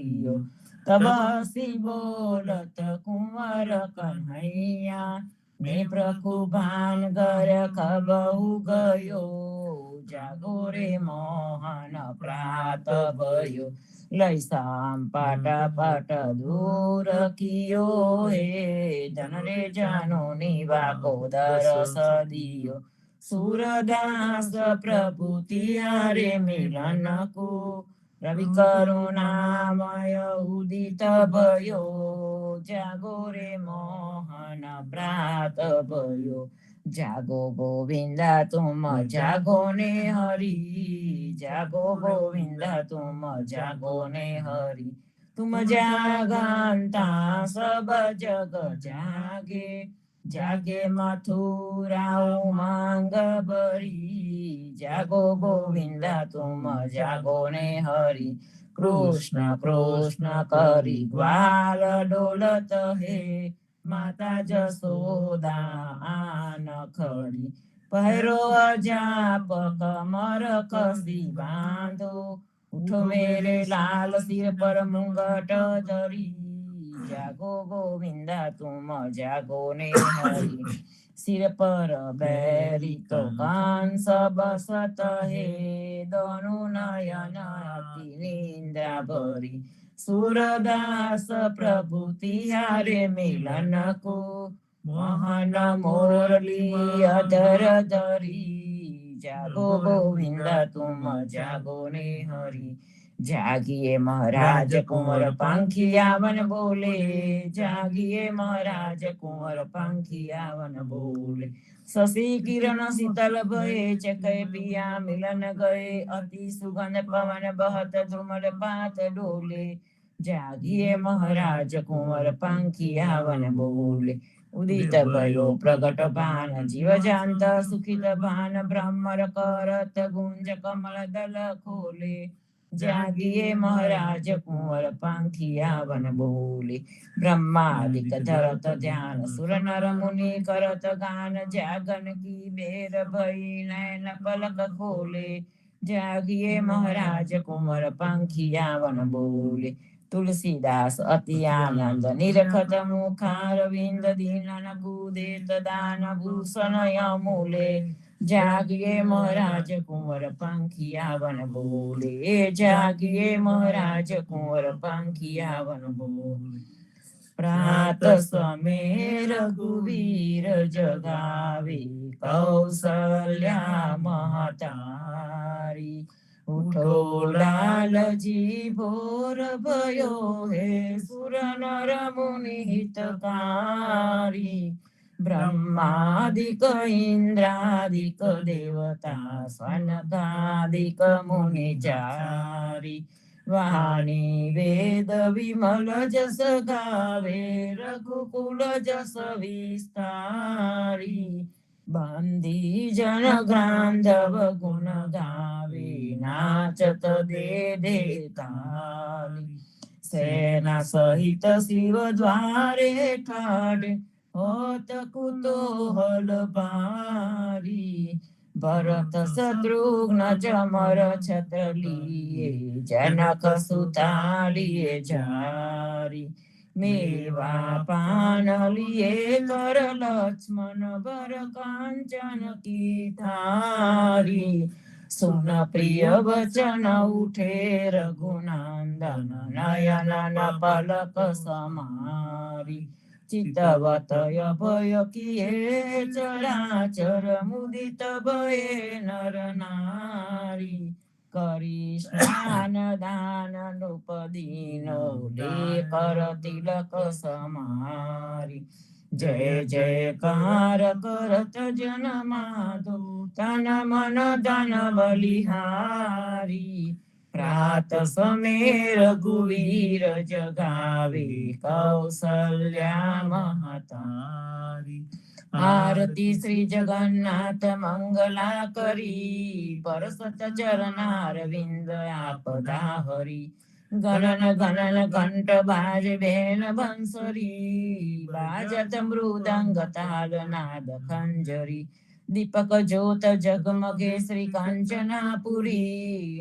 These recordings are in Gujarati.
लियो। तब हसी बोलत कुंवर कन्हैया, ने प्रभु भान घर खबहु गयो। जागो रे मोहन प्रात भयो, लई शाम पाट दूर कियो हे। जन रे जानो निवा को दरस दियो, सूरदास प्रभु तिहारे मिलन को। रवि करुणामय उदित भयो, जागो रे मोहन प्रात भयो। जागो गोविंदा तुम जागो ने हरि, जागो गोविंदा तुम जागो ने हरि। तुम जागंता सब जग जागे, जागे मथुरा उमंग बरी। जागो गोविंदा तुम जागो ने हरि, कृष्ण कृष्ण करी ग्वाल डोलत हे। माता जसोदा आन खड़ी, पहरो जाप कमर कसी बांधो। उठो मेरे लाल सिर पर मुंगट धरी, जागो गोविंदा तुम जागो ने हरि। सिर पर बैरी तो कंस बसत हे, दोनों नयन अति निंद्रा भरी। सूरदास प्रभु तिहारे मिलन को, मोहन मुरली अधर धरी। जागो गोविंदा तुम जागो ने हरि, जागिए महाराज कुंवर पंखियावन बोले। जागिए महाराज कुंवर पंखियावन बोले। शशि किरण शीतल भये, चकै पिया मिलन गए। अति सुगंध पवन बहत धूमर पात डोले। जागिए महाराज कुंवर पंखियावन बोले। उदित भयो प्रगट भान जीव जात, सुखित भान ब्रह्मर करत गुंज कमल दल खोले। जागिए महाराज कुंवर पंखियावन बोले। ब्रह्मादिक धरत ध्यान सुर नर मुनि करत गान, जागन की बेर भई नैन पलक खोले। जागिए महाराज कुंवर पंखियावन बोले। तुलसीदास अति आनंद निरखत मुखारविंद, दीनन गुदेत दान भूषण यमूले। जागिए महाराज कुंवर पंखियावन बोले। जागिए महाराज कुंवर पंखियावन बोले। प्रात समय रघुवीर जगावे, कौसल्या महतारी। उठो लाल जी भोर भयो, हे सुर नर मुनि हितकारी। ब्रह्मादिक इंद्रादिक देवता, सनकादिक मुनि चारी। वाणी वेद विमल जस गावे, रघुकुल जस विस्तारी। बंदी जन गांधव गुण गावे, नाचत दे दे ताली। सेना सहित शिव द्वारे ठाड़े, होत कुतूहल भारी। भरत शत्रुघ्न चमर छत्र लिए, जनक सुता लिए झारी। मेवा पान लिए कर लक्ष्मण, बर कांचन की थारी। सुन प्रिय वचन उठे रघुनंदन, नयन न पलक समारी। चितवत भय किए चराचर, मुदित भये नर नारी। करी स्नान दान नृपदीनो, ले कर तिलक समारी। जय जयकार करत जन माधो, तन मन धन बलिहारी। प्रात समय रघुवीर जगावे, कौसल्या महतारी। आरती श्री जगन्नाथ मंगला करी, परसत चरणारविंद आपदा हरि। गणन गणन घंट बाज भेल बंसरी, बाजत मृदंग ताल नाद खंजरी। દીપક જ્યોત જગમગે શ્રી કાંચનાપુરી,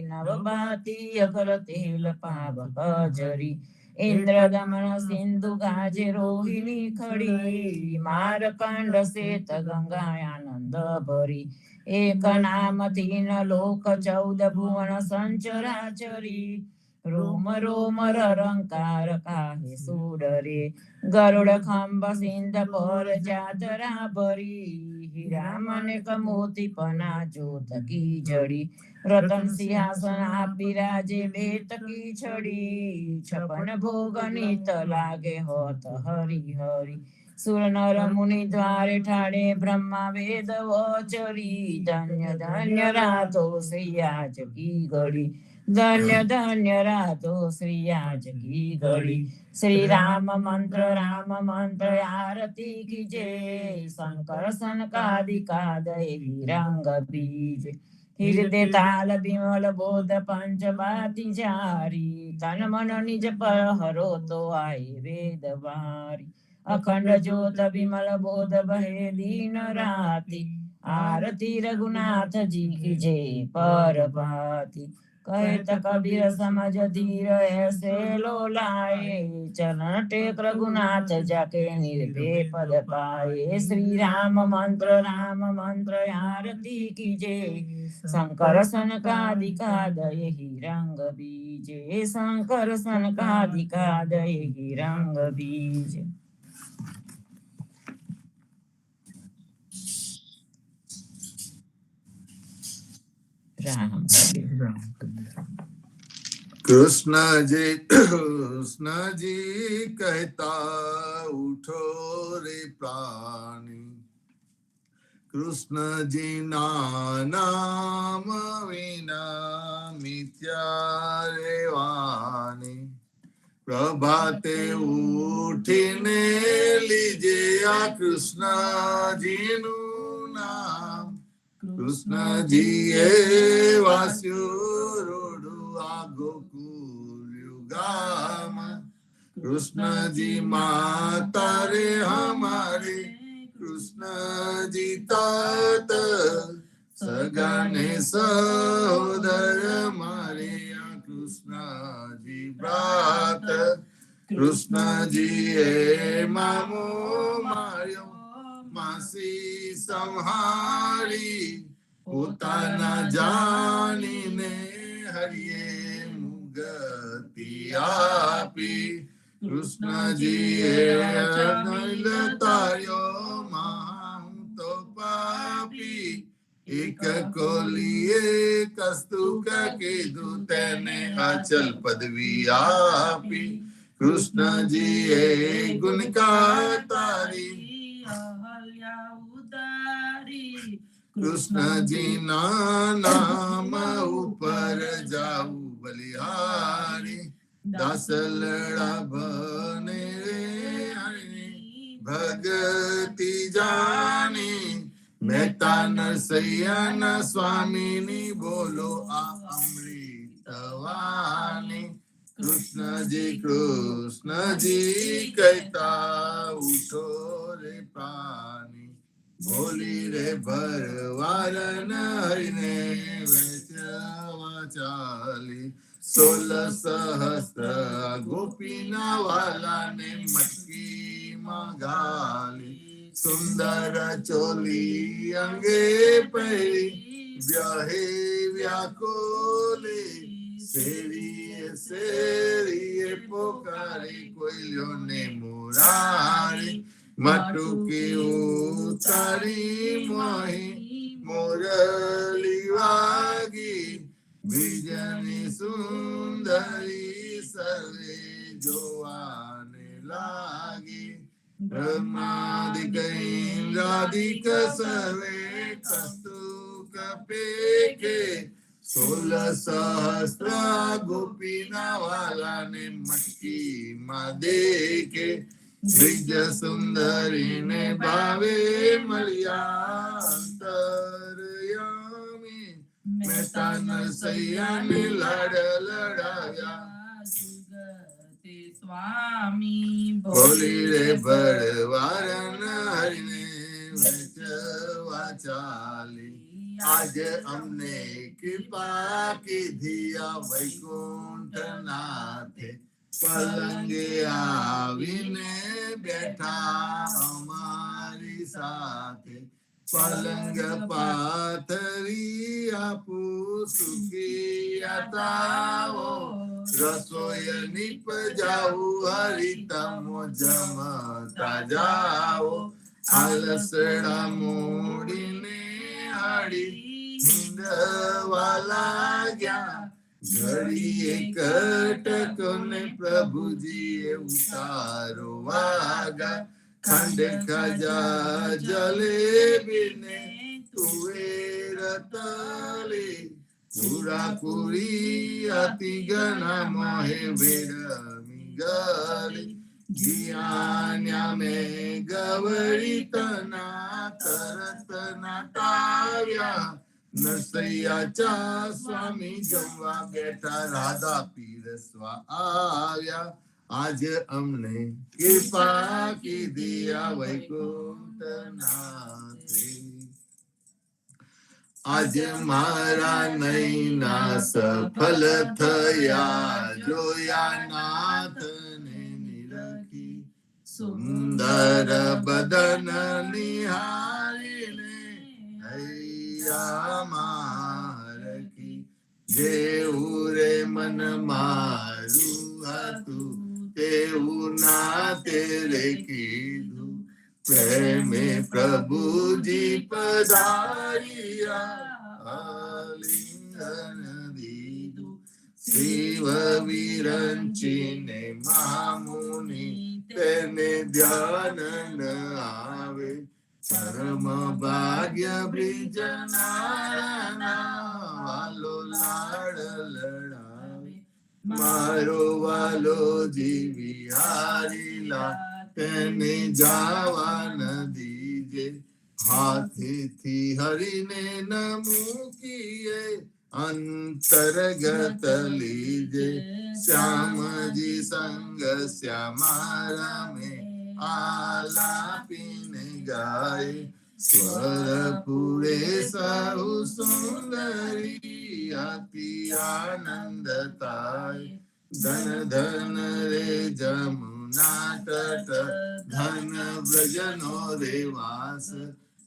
નવબાતી અગર તેલ પાવક જરી, ઇન્દ્રદમન સિંધુ ગાજે રોહિણી ખડી, મારકાંડ શેત ગંગા આનંદ ભરી, એક નામ તીન લોક 14 ભુવન સંચરાચરી, રોમ રોમ રંકાર કાહે સુડરે, ગરુડ ખંભ સિંધ પર જાતરા ભરી, હીરા મનેક મોતી પના જોત કી જડી, રતન સિંહાસન આપી રાજે બેત કી છડી, 56 ભોગ નિત લાગે હોત હરી હરી, સુર નર મુનિ દ્વારે ઠાડે બ્રહ્મા વેદ વચરી, ધન્ય ધન્ય રાતો શ્રી આજ કી ઘડી, ધન્ય ધન્ય રાતો શ્રી આજ કી ઘડી, શ્રી રામ મંત્ર આરતી કીજે, શંકર સનકાદિકા દૈવી રંગ બીજે, હૃદય તાલ વિમલ બોધ પંચ બાતી જારી, તન મન નિજ પર હરો તો આય વેદ વારી, અખંડ જ્યોત વિમલ બોધ બહે દીન રાતી, આરતી રઘુનાથજી કી જય પરભાતી, कहत कबीर समझ धीर ऐसे लो लाए, चरण टेक रघुनाथ जाके निर्भय पद पाए, श्री राम मंत्र आरती कीजे, शंकर सनकादिका दयहि रंग बीजे, शंकर सनकादिका दयहि रंग बीजे। राम कृष्ण जी कहता उठो रे प्राणी, कृष्ण जी नाम विना मिथ्या रे वाणी, प्रभाते उठीने लीजे आ कृष्ण जी नु नाम, कृष्ण जी ए वास्यु रोडु आ गोकुल युगाम, कृष्ण जी माता रे हमारे, कृष्ण जी तात सगाने सहोदर मारे, कृष्ण जी ब्रात, कृष्ण जी ए मामो मार्यो मासी संहारी, पोताना जानीने हरिये मुगति आपी, कृष्ण जी तार्यो माहूं तो पापी, एक कोलिए कस्तुक कीधु तेने अचल पदवी आपी, कृष्ण जी गुण का तारी अहल्या उदारी, कृष्ण जी ना नाम ऊपर जाऊ बलिहारी, दास लड़ा बने भगति जानी, मेहता नरसैया न स्वामिनी बोलो आ अमृतवाणी, कृष्ण जी कहता उठो रे प्राणी, बोली रे भरवारन हरिने वेचवा चाली, 16 सहस्त्र गोपीना वाला ने मटकी मगाली, सुंदर चोली अंगे पहरी ब्याहे व्याकोले, सेरिये पोकारी कोयलियों ने मुरारी, मटुकी उतारी मोही मोरली वागी, बीजनी सुंदरी सर्वे जोआने लागी, ब्रह्मादिक इंद्रादिक सर्वे कस्तुक पेके, 16 सहस्त्र गोपीना वाला ने मटकी माँ देखे, ब्रिज सुंदरी ने भावे मलिया अंतरयामी, मेहता नरसैया ने लड़ लड़ाया स्वामी, बोली रे बड़वारन हरिने वेचवा ચાલી આજે અમને કૃપા કીધી આ વૈકુંઠ નાથે પલંગે આવીને બેઠા અમારી સાથે પલંગ પાથરી આપું સુખી આતાઓ રસોઈ નિપજાવું હરિતમો જમતા જાઓ આલસડા મોડીને આડી હિંદવા લાગ્યા ઘડીએ કટકોને પ્રભુજીએ ઉતારો વાગા ખંડ ખજા જલેબીને તુવેર તલે પૂરા પૂરી અતિ ઘણા મોહે વેરમી ગલી જ્ઞાન્યા મેં ગવરી તના તરત નાટાવ્યા નરસૈયા ચા સ્વામી જમવા બેઠા રાધા પીરસવા આવ્યા આજે અમને કૃપા કીધી આ વૈકુંઠ નાથે આજે મારા નૈના સફલ થયા જોયા નાથને નિરખી સુંદર બદન નિહારીને હૈયા મારખી જેવું રે મન મારું હતું તેવું ના તેરે કીધું પ્રેમે પ્રભુજી પધાર્યા આલિંગન દીધું શિવ વિરંચીને મામુનિ તેને ધ્યાન ન આવે પરમ ભાગ્ય બ્રિજનારાયણ વાલો લાડ લડાવે મારો વાલો જીવી હારીલા તેને જાવા ન દીજે હાથેથી હરીને ન મૂકીએ અંતર્ગત લીજે શ્યામજી સંગ શ્યામા રમે આલાપીને ગાય સ્વર પૂરે સહુ સુંદરી અતિ આનંદ થાય ધન ધન રે જમુના તટ ધન વ્રજનો રે વાસ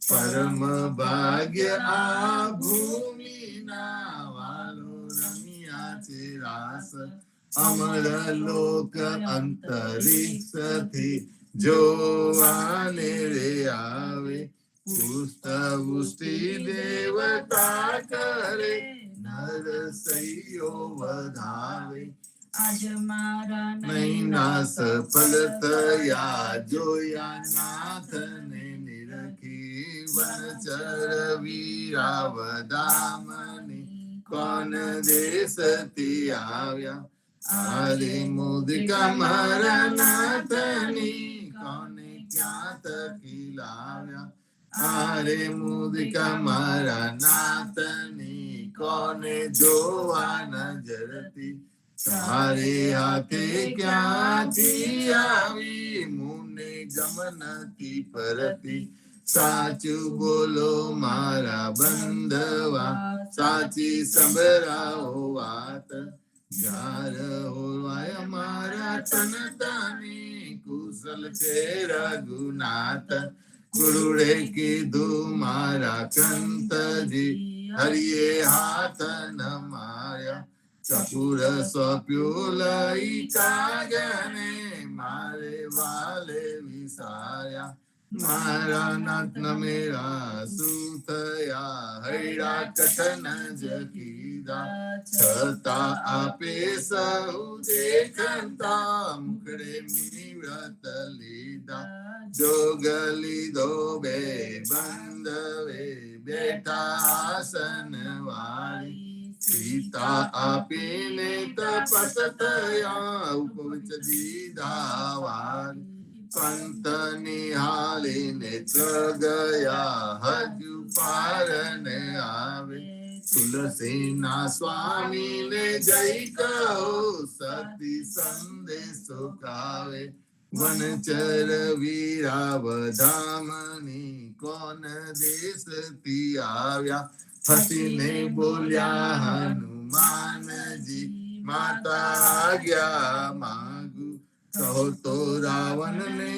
પરમ ભાગ્ય આ ભૂમિના વાલો રમ્યા છે રાસ અમર લોક અંતરિક્ષથી જોવાને રે આવે પુષ્ટ વૃષ્ટિ દેવતા કરે નરસૈયો વધાવે આજ મારા નૈના સફલ થયા જોયા નાથને નિરખી વનચર વીરાવદામની કોન દેશથી આવ્યા આરે મુદિકા મારા નાથની કોને ક્યાં તકી લાવ્યા આરે મુદિકા મારા નાથની કોને જોવા નજરથી તારે હાથે ક્યાંથી આવી મુને ગમનથી પરથી સાચું બોલો મારા બંધવા સાચી સંભળાવો વાત જાર હોવાય મારા તનતાની કુશલ છે રઘુનાથ ગુરુડે કીધું મારા કંતજી હરિએ હાથ નમાયા ચતુર સોંપ્યું લઈ કાગને મારે વાલે વિસાર્યા મારા નાથ મેરા શું થયા હૈડા કથન જ કીધા છતાં આપે સૌ દેખતા મુખડે નિવ્રત લીધા જોગ લીધો બે બંધવે બેઠા આસન વાળી સીતા આપીને તપસ થયા ઉપવચ દીધા વાળી પંત નિહાળીને ગયા હજુ પાર ને આવે તુલસીના સ્વામીને જઈ કહો સતી સંદેશો કાવે વનચર વીરાવધામની કોણ દેશથી આવ્યા હસીને બોલ્યા હનુમાનજી માતા આજ્ઞા માંગુ કહો તો રાવણને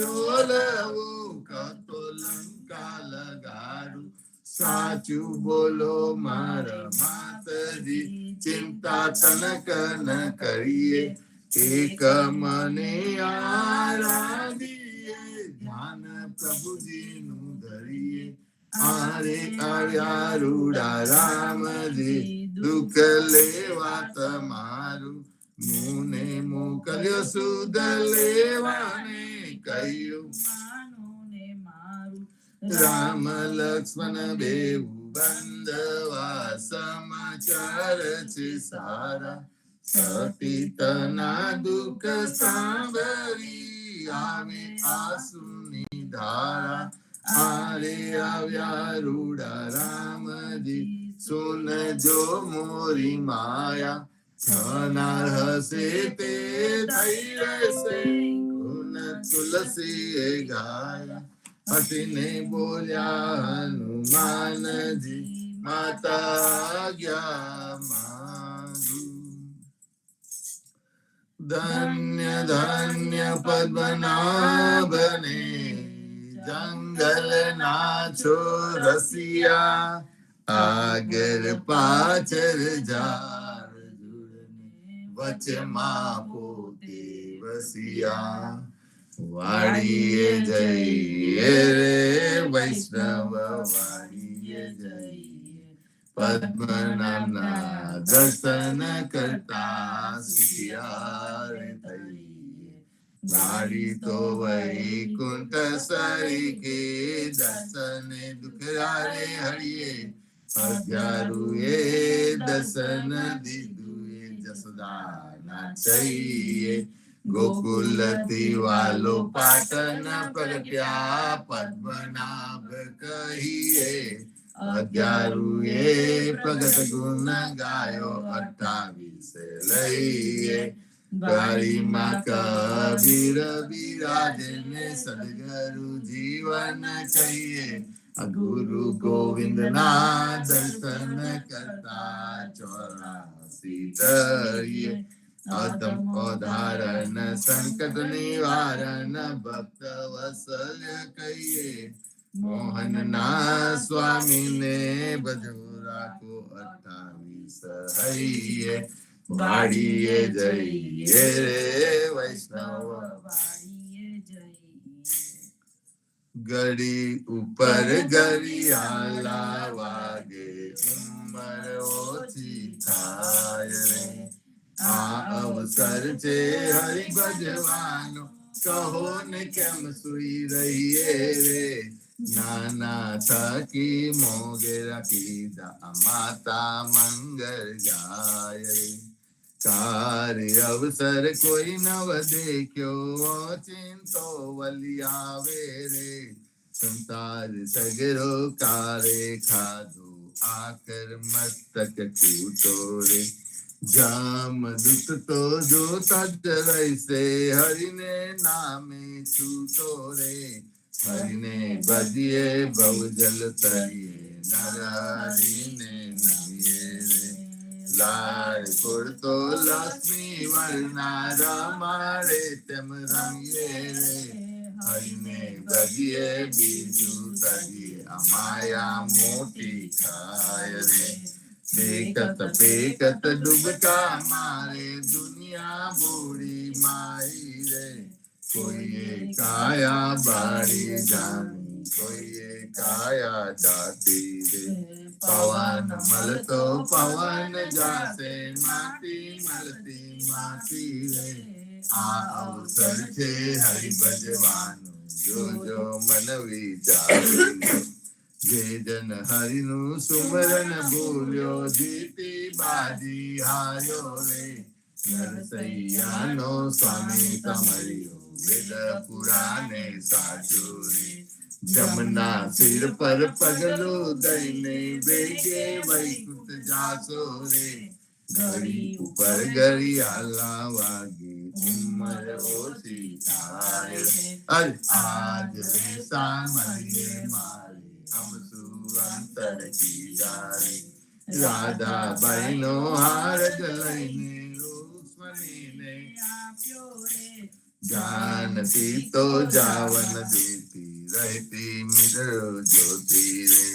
રોલવું કહો તો લંકા લગાડું સાચું બોલો મારા માતાજી ચિંતા તનક ન કરીએ એક મને આરાધીએ ધ્યાન પ્રભુજીનું ધરીએ આરે આવ્યા રૂડા રામજી દુઃખ લેવા તમારું મુને મોકલ્યો સુધ લેવાને કહ્યું માનોને મારું રામ લક્ષ્મણ બેઉ બંધવા સમાચાર છે સારા સતીતના દુઃખ સાંભળી આવે આંસુની ધારા આરે આવ્યા રૂડા રામજી સુનજો મોરી માયા થનાર હશે તે થઈ રહેશે ગુણ તુલસી ગાયા હસીને બોલ્યા હનુમાનજી માતા આજ્ઞા માંગુ ધન્ય ધન્ય પદ્મનાભને જંગલ ના છો રસિયા આગળ પાછળ ઝાડ ઝૂડને વચમાં પોતે વસિયા વાડીએ જઈએ રે વૈષ્ણવ વાડીએ જઈએ પદ્મનાભના દર્શન કરતા સુખિયા રે થઈએ વાડી તો વૈકુંઠ સરીકે દર્શને દુખરા રે હરિયે અગિયારું એ દર્શન દીધું એ જસોદાના છઈએ ગોકુલથી વાલો પાટન પ્રગટ્યા પદ્મનાભ કહીએ અગિયારું એ પ્રગટ ગુણ ગાયો 28 લઈએ ગાડીમાં કબીર બિરાજને સદગુરુ જીવન કહીએ ગુરુ ગોવિંદ ના દર્શન કરતા 84 તરીએ અધમ અધારણ સંકટ નિવારણ ભક્ત વત્સલ્ય કહીએ મોહન ના સ્વામી ને ભજો રાખો 28 હૈયે વાડીએ જઈએ રે વૈષ્ણવ વાડીએ જઈએ ગળી ઉપર ઘડિયાળા વાગે ઉંમર ઓછી થાય રે આ અવસર છે હરિ ભજવાનો કહો ને કેમ સુઈ રહીએ રે નાના થકી મોગે રાખીદા માતા મંગળ ગાય રે કાર્ય અવસર કોઈ નવ દેખ્યો ચિંતો વલી આવે રે સંસાર સગરો કારે ખાધો આકર મસ્તક તૂટો રે જામદૂત તો જોતા જ રહેશે હરિને નામે છૂટો રે હરિને ભજીએ ભવજલ તરીએ નર હરિને નમીએ રે લાડ પૂરતો લક્ષ્મી વર્ણા રમાડે તેમ રમીએ રે હરિને ભજીએ બીજું તરીએ અમાયા મોટી ખાય રે બેકત બેકત ડૂબકા મારે દુનિયા બુડી મારી રે કોઈએ કાયા બાળી જાણી કોઈએ કાયા જાતી રે પવન મળતો પવન જાશે માટી મળતી માટી રે આ અવસર છે હરિ ભજવાનું જોજો મન વિચારી જે જન હરિનું સુમરન બોલ્યો જીતી બાજી હાર્યો રે નરસૈયાનો સ્વામી કમર્યો વેદ પુરાણે સાચો રે જમના સિર પર પગલું દઈને વેગે વૈકુંઠ જાશો રે ઘડી ઉપર ઘડિયાળા વાગે ઉંમર ઓછી થાય રે. અરે આજ રે સામરીએ મારી અમસુ અંતર કી જારી. રાધાબાઈ નો હાર જ લઈને રૂક્ષ્મણીને આપ્યો રે. જાનતી તો જાવન દેતી રહેતી મિત્ર જ્યોતિ રે.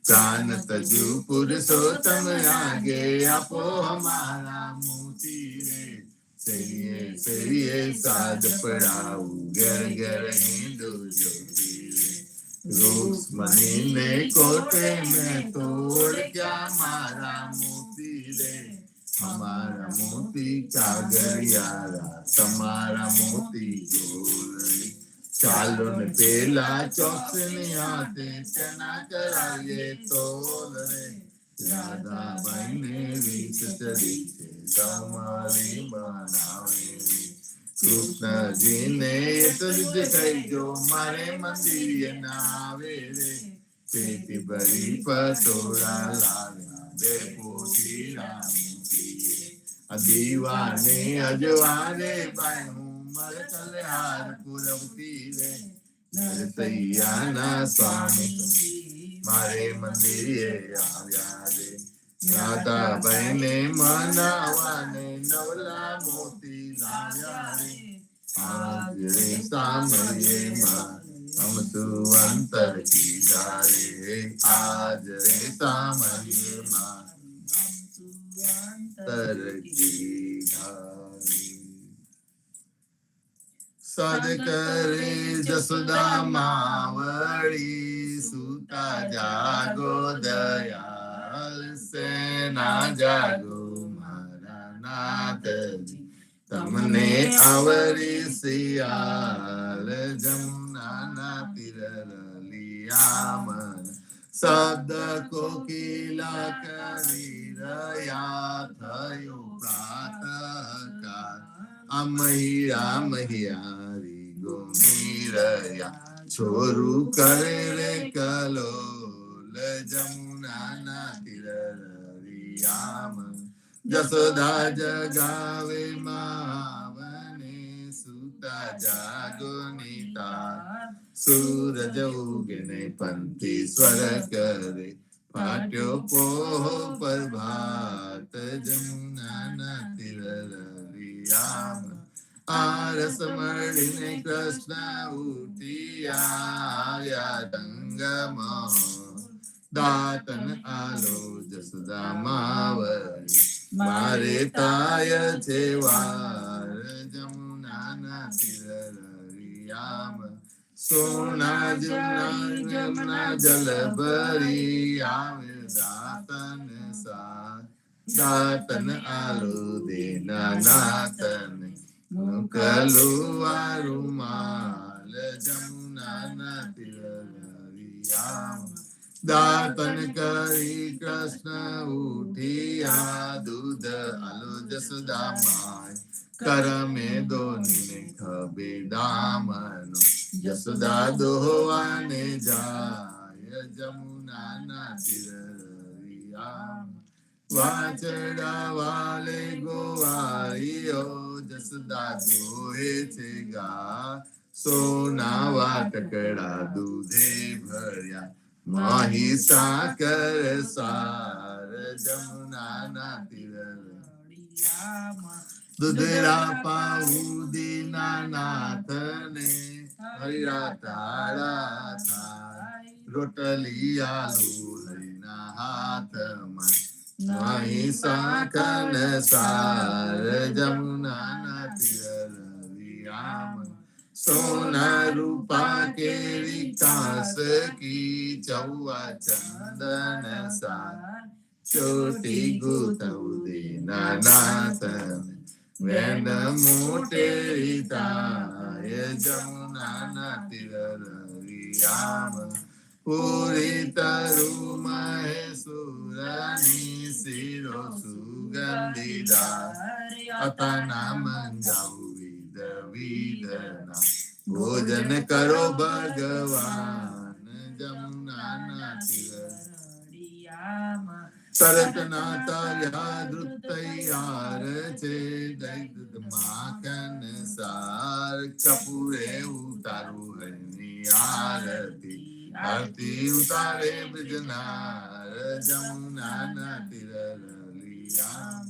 જાન તજુ પુરુષોત્તમ આગે આપો હમારા મોતી રે. સહીએ સાદ પડાવું ઘેર ઘેર હિન્દુ જ્યોતિ રે. રૂક્ષ્મણી ને કોટે મેં તોડ ક્યા મારા મોતી રે. हमारा मोती कागरियारा તમારા મોતી ગોલડી. ચાલો ને પેલા ચોકસની હાથે ચના કરાવીએ તોલ રે. રાધાબાઈ ને રીત ચડી છે તમારી બનાવે. કૃષ્ણજીને તો જ કહીજો મારે મંદિરે ના આવે રે. પેટી ભરી પટોળા લાવ્યા બે પોતી રામ. દીવાને અજવાને બાયું મરકલહાર પુરવતી રે. નરસૈયાના સ્વામી મારે મંદિરે આવ્યા રે. રાધાબાઈને મનાવાને નવલા મોતી લાવ્યા રે. આજ રે સામયે માં અમસુ અંતર કીધા રે. આજ રે સામયે માં સદ કરે જસોદા માવળી. સુતા જાગો દયાલ સેના જાગો મારા નાથજી. તમને આવરી સિયાલ જમુના તીર લિયામન. શબ્દ કોકિલા કરી રહ્યા થયો પ્રાતઃકાળ. અમૈયા મહિયારી ગોમીરયા છોરું કરે રે કલોલ જમુના તીર. જસોદા જગાવે માવને સુતા જાગો નીતા. સૂરજ ઉગને પંથી સ્વર કરે ફાટ્યો પોહ પ્રભાત જમુના તીર. આરસ મળીને કૃષ્ણ ઉઠી આવ્યા ગંગામાં. દાતન આલો જસોદા માવળી મારે તાય છે વાર જમુના તીર. સોના જમના જલ ભરી આવે દાતન સા. દાતન આલો દેના નાતન મુકલુઆ રૂમાલ જમુના તીર. દાતન કરી કૃષ્ણ ઉઠિયા દૂધ આલો જસોદા માય. કરમે દોનીને ખબે દામનો જસોદા દોવાને જાય જમુના તીર. વાચડા વાલે ગોવાળીઓ જસોદા દોહે છે ગા. સોના વાટકડા દૂધે ભર્યા માહી સાકર સાર જમુના તીર. દુધરા પાઉદીના નાથને હરિયા તારા થાય. રોટલી આલુ લઈના હાથમાં માહી સાકન સાર જમુના તીર. સોના રૂપા કેરી કાસ કી ચૌવા ચંદન સાર. ચોટી ગુતૌદીના નાથન વેન મોટેરી તાય જમુના તીર. પૂરી તરુ મહેસુરની શિરો સુગંધીદાર. અતાના મંગાવું વિધ વિધના ભોજન કરો ભગવાન જમુના તીર. તરત ના તર્યા દૃત તૈયાર છે. દૈત માખન કપૂરે ઉતારું હરની આરતી આરતી ઉતારે બ્રિજનાર જમુના તીર રલિયા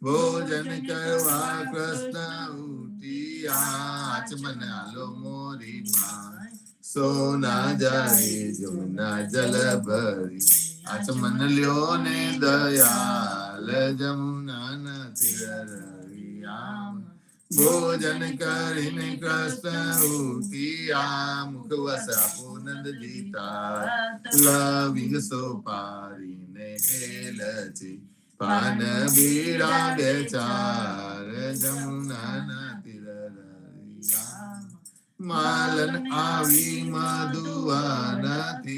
ભોજન કરવા કૃષ્ણ ઉઠિયા આચમન આલો મોરી માં સોના જારી જમુના જલ ભરી આચમન લ્યો ને દયાલ જમુના તીર રલિયા ભોજન કરીને કૃષ્ણ ઉઠિયા મુખવસ આપો નંદજી તાર લવિંગ સોપારીને હેલચી પાન બીડા બે ચાર જમુના તીર રલિયા માલન આવી મધુવનથી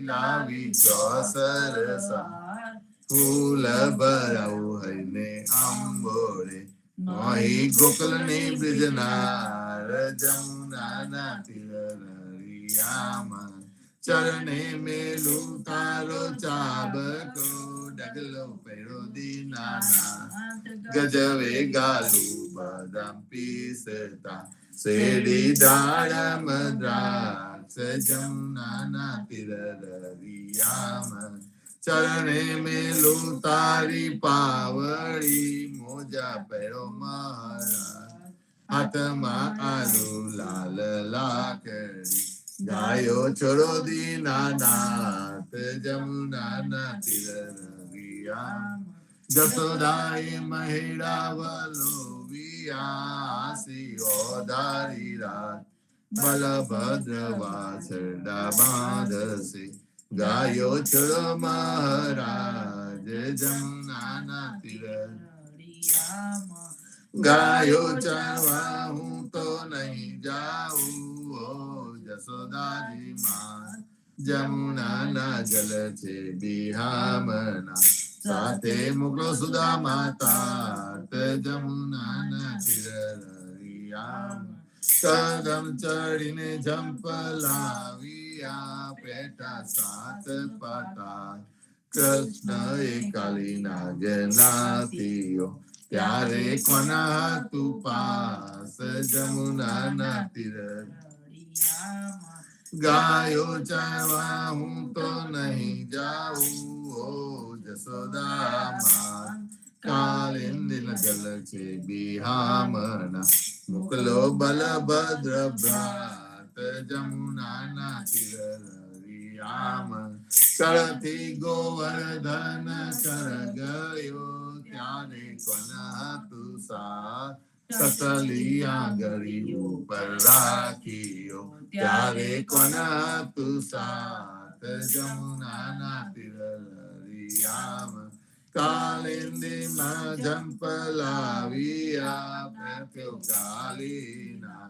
લાવી ચોસર સાર ફૂલ ભરાવું હઈને આંબોળે મોહી ગોકુલ ને બ્રિજનાર જમુના તીર રલિયામાં ચરણે મેલું તારો ચાબકો ડગલો પેરો દીનાના ગજવે ગાલું બદામ પીસતા શેરડી દાડમ દ્રાક્ષ જમુના તીર રલિયામાં ચરણે મેલું તારી પાવડી મોજા પેરો મહારાજ હાથમાં આલુ લાલ લાકડી ગાયો છોડો દીનાનાથ જમુના તીર રલિયામાં જસોદાએ મહેડા વલોવિયા સિયોધારી રાત બલભદ્ર વાછરડા બાંધશે ગાયો છોડો મહારાજ જમુના તીર રલિયામાં ગાયો ચારવા હું તો નહીં જાઉં ઓ જસોદાજી માં જમુના જલ છે બિહામના સાથે મોકલો સુદા માતા જમુના તીર રલિયામાં કદમ ચડીને ઝંપલાવ્યા પેટા સાત પાટા કૃષ્ણ એ કાલી નાગનાથીઓ ત્યારે કોના તું પાસ જમુના તીર રલિયામાં ગાયો ચારવા હું તો નહીં જાઉં ઓ જસોદામાં કાલિંદિલ જલ છે બિહામના મોકલો બલભદ્ર ભ્રાત જમુના તીર રલિયામાં કળથી ગોવર્ધન કર ગયો ત્યારે કોના તું સા સતલિયા ગરી ઉપર રાખીયો ત્યારે કોના તું સાત જમુના તીર રલિયામાં કાલિંદીમાં ઝંપલાવ્યા પ્રત્યો કાલીના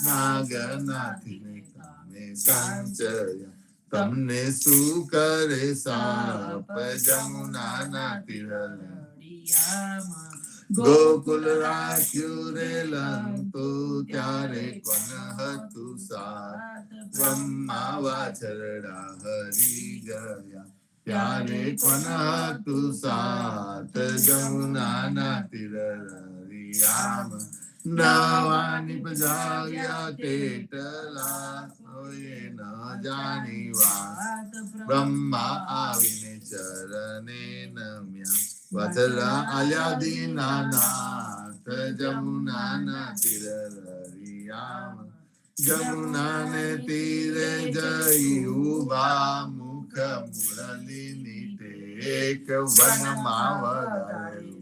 નાગનાથીને કામે સંચયા તમને શું કરે સાપ જમુના તીર રલિયામાં ગોકુલ રાખ્યું રે લંતુ ત્યારે કોન હતું સાત બ્રહ્મા વાછરડા હરી ગયા ત્યારે કોન હતું સાત જમુના તીર રલિયામાં નવા નિપજાવ્યા તેટલા કોઈએ ન જાણી વાત બ્રહ્મા આવીને ચરણે નમ્યા વાછરડા આલ્યા દીનાનાથ જમુના તીર રલિયામાં જમુના તીરે જઈ ઉભા મુખ મુરલીની ટેક વનમાં વગાડ્યું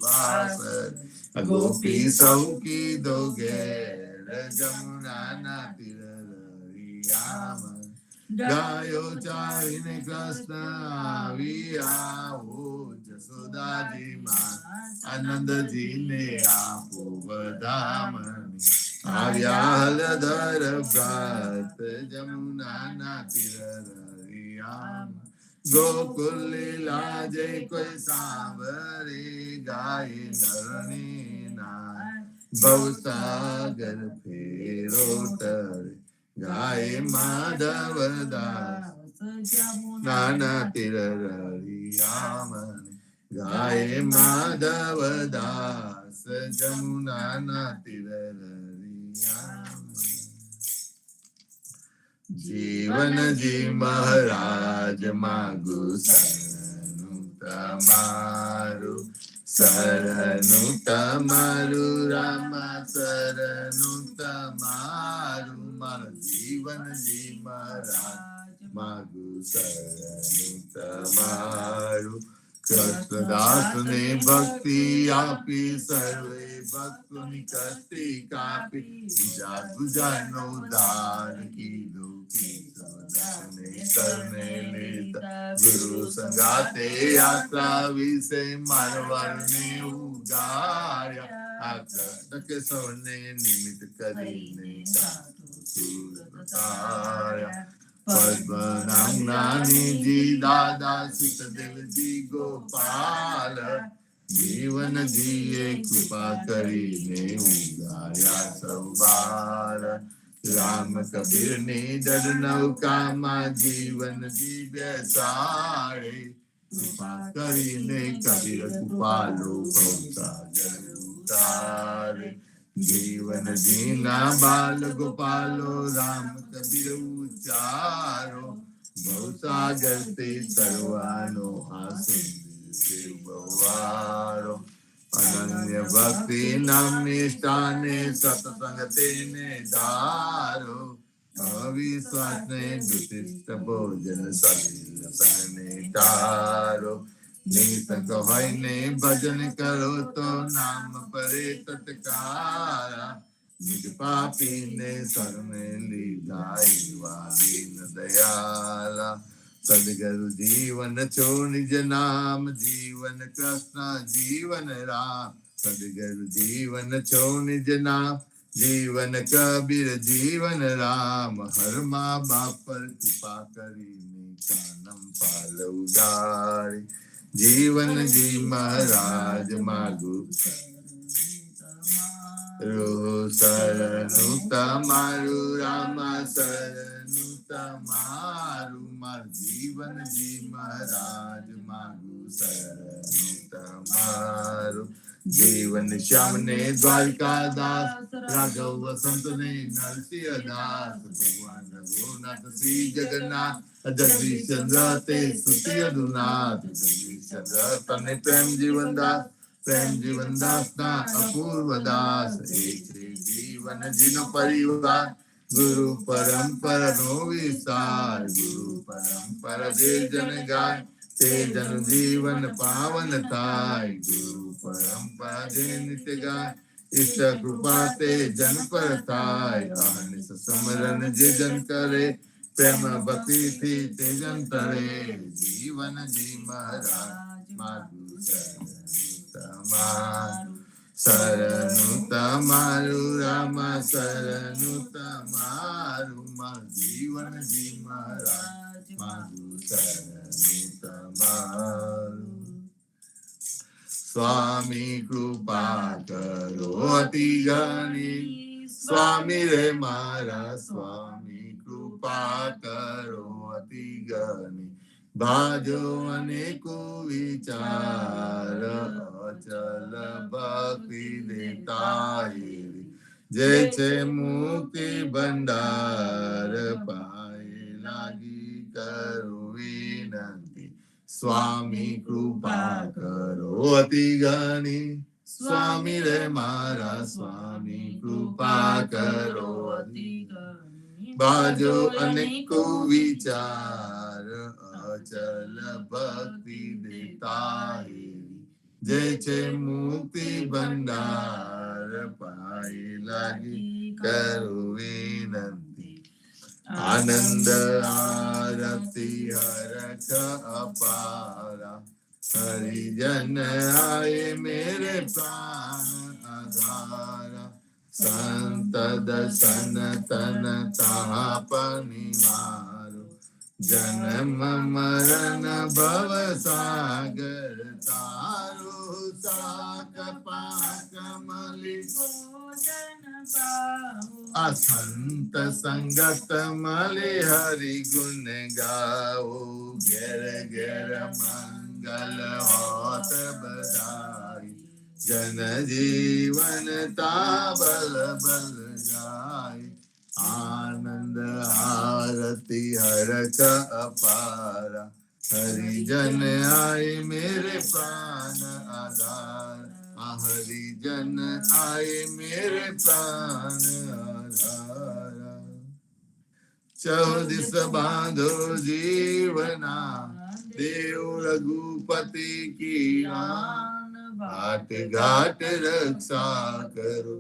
વાસ ગોપી સૌ કીધો ઘેર જમુના તીર રલિયામાં ગાયો ચારીને કૃષ્ણ આવ્યા ઓ જસોદાજી માં આનંદજીને આપો વધામણી આવ્યા હલધર ભ્રાત જમુના તીર રલિયામાં ગોકુલ લીલા જય કોઈ સાંભળે ગાય નરણી ના ભવસાગર ફેરો તરે ગાય માધવ દાસ જમુના તીર રલિયામાં ગાય માધવ દાસ જમુના તીર રલિયામાં જીવનજી મહારાજ માગુ શરણું તમારું, શરણું તમારું રામા, શરણું તમારું મારું જીવનજી મહારાજ માગુ શરણું તમારું. કૃષ્ણદાસને ભક્તિ આપી, સર્વે ભક્તોની કષ્ટી કાપી, બીજા ગુજારનો ઉદ્ધાર કીધો, કરને લેતા ગુરુ સંગાતે યાત્રા વિશે મારવાડને ઉગાડ્યા, આ કૃષ્ણ કે સૌને નિમિત્ત કરીને સુરત તાર્યા. પદ્મનાભજી દાદા સુખદેવજી ગોપાલ, જીવનજીએ કૃપા કરીને ઉગાર્યા સૌ બાર. રામ કબીરની જળ નૌકામાં જીવનજી બેસાડે, કૃપા કરીને કબીર કૃપાલો ભવસાગર ઉતારે. જીવનજીના બાલ ગોપાલો રામ કબીર ઉચારો, ભવસાગર તે તરવાનો આ સુંદર બવારો. અનન્ય ભક્તિ નામની સ્થાને સત્સંગ તેને ધારો, અવિશ્વાસને દુષિષ્ટ ભોજન સલીલ સને ટારો. નિસંગ હોઈને ભજન કરો તો નામ પરે તત્કારા, નિજ પાપીને શરણે લીધા એવા દીન દયાલા. સદગુરુ જીવન છો નિજ નામ, જીવન કૃષ્ણ જીવન રામ. સદગુરુ જીવન છો નિજ નામ, જીવન કબીર જીવન રામ. હર મા બાપ પર કૃપા કરીને કાનમ પાલ ઉગાડી, જીવનજી મહારાજ માગુ શરણું તમારું રામા, શરણું તમારું મારું જીવનજી મહારાજ માગુ શરણું તમારું. જીવન શ્યામને દ્વારકાદાસ, રાઘવ વસંતને નરસિંહ દાસ. ભગવાન રઘુનાથ શ્રી જગન્નાથ, જગદીશ ચંદ્ર તે સ્તુતિ અધુનાથ. જગદીશ ચંદ્ર તને પ્રેમ જીવનદાસ, પ્રેમ જીવનદાસ ના અપૂર્વ દાસ. એ છે જીવનજીનો પરિવાર, ગુરુ પરંપરા નો વિસ્તાર. ગુરુ પરંપરા જે જન ગાય, તે જન જીવન પાવન થાય. ગુરુ પરંપરા જે નિત્ય ગાય, ઈષ્ટ કૃપા તે જન પર થાય. અહર્નિશ સ્મરણ જે જન કરે, પ્રેમ ભક્તિ થી તે જન તરે. જીવનજી મહારાજ માગુ તમારું, શરણું તમારું રામા, શરણું તમારું મારું જીવનજી મહારાજ માગુ શરણું તમારું. સ્વામી કૃપા કરો અતિ ઘણી, સ્વામી રે મારા સ્વામી કૃપા કરો અતિ ઘણી. ભાજો અનેકો વિચાર, અચલ ભક્તિ દેતા એવી. જે છે મુક્તિ ભંડાર, પાય લાગી કરું વિનંતી. સ્વામી કૃપા કરો અતિ ઘણી, સ્વામી રે મારા સ્વામી કૃપા કરો અતિ ઘણી. બાજો અનેકો વિચાર, અચલ ભક્તિ દેતા એવી. જે છે મુક્તિ ભંડાર, પાય લાગી કરું વિનંતી. આનંદ આરતી હરખ અપારા, હરિજન આય મેરે પ્રાણ આધારા. સંત દર્શન તન તાપની મારો, જન્મ મરણ ભવ સાગર તારો. સાક પાક મલી આ સંત સંગત મલે, હરિ ગુણ ગાઓ. ઘેર ઘેર મંગલ હોત બધાઈ, જન જીવન તા બલ બલ જાય. આનંદ આ आरती हर का अपारा हरिजन आए मेरे प्राण आधार हरिजन आए मेरे प्राण आधार चौदिस बांधो जीवना देव रघुपति की घाट घाट रक्षा करो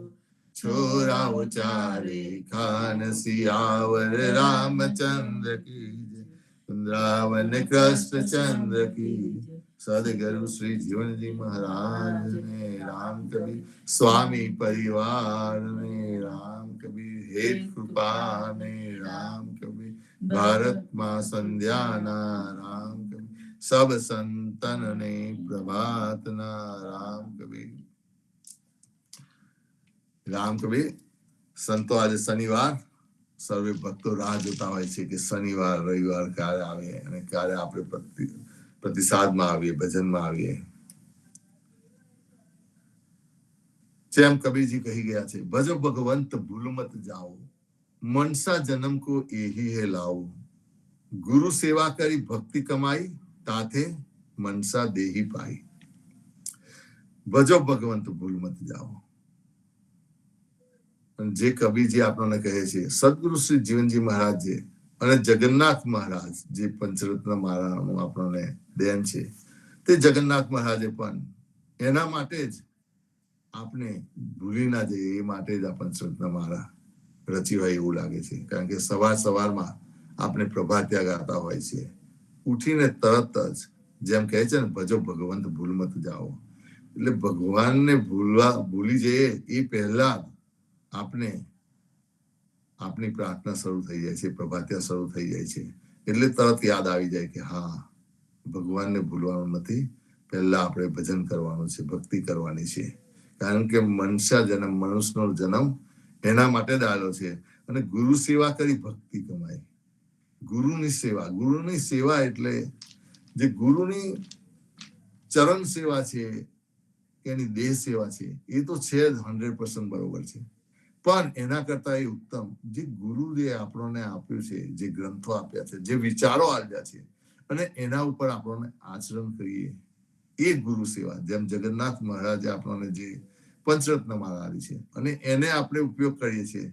छोरा उचारे खान सियावर रामचंद्र की वृंदावन कृष्ण चंद्र की सदगुरु श्री जीवन जी महाराज ने राम कबीर स्वामी परिवार ने राम कबीर हे कृपा ने राम कबीर भारत माँ संध्या ना राम कबीर सब संतन ने प्रभात ना राम कबीर રામ કબીર સંતો આજે શનિવાર સર્વે ભક્તો રાહ જોતા હોય છે કે શનિવાર રવિવાર ક્યારે આવે અને ક્યારે આપણે પ્રતિસાદમાં આવીએ ભજનમાં આવીએ જેમ કબીરજી કહી ગયા છે ભજો ભગવંત ભૂલ મત જાઓ મનસા જન્મ को यही है लाओ गुरु सेवा करी भक्ति कमाई ताथे मनसा देही पाई भजो भगवंत भूल मत जाओ જે કબીરજી આપણને કહે છે સદગુરુ શ્રી જીવનજી મહારાજ અને જગન્નાથ મહારાજ જે પંચરત્ન મારાનું આપણને દેન છે તે જગન્નાથ મહારાજે પણ એના માટે જ આપણે ભૂલી ના જઈએ એ માટે જ આ પંચરત્ન મારા રચી હોય એવું લાગે છે કારણ કે સવારમાં આપણે પ્રભાત્યા ગાતા હોય છે ઉઠીને તરત જ જેમ કહે છે ને ભજો ભગવંત ભૂલ મત જાઓ એટલે ભગવાનને ભૂલી જઈએ એ પહેલા આપણે આપની પ્રાર્થના શરૂ થઈ જાય છે પ્રભાત્યા શરૂ થઈ જાય છે એટલે તરત યાદ આવી જાય કે હા ભગવાનને ભૂલવાનું નથી પહેલા આપણે ભજન કરવાનું છે ભક્તિ કરવાની છે કારણ કે મનુષ્ય જન્મ મનુષ્યનો જન્મ એના માટે જ આવ્યો છે અને ગુરુ સેવા કરી ભક્તિ કમાય ગુરુની સેવા એટલે જે ગુરુની ચરણ સેવા છે એની દેહ સેવા છે એ તો છે જ 100% બરોબર છે પણ એના કરતા એ ઉત્તમ જે ગુરુએ આપણને આપ્યું છે જે ગ્રંથો આપ્યા છે જે વિચારો આપ્યા છે અને એના ઉપર આપણને આચરણ કરીએ એ ગુરુ સેવા જેમ જગન્નાથ મહારાજે આપણને જે પંચરત્ન માળા આપી છે અને એને આપણે ઉપયોગ કરીએ છીએ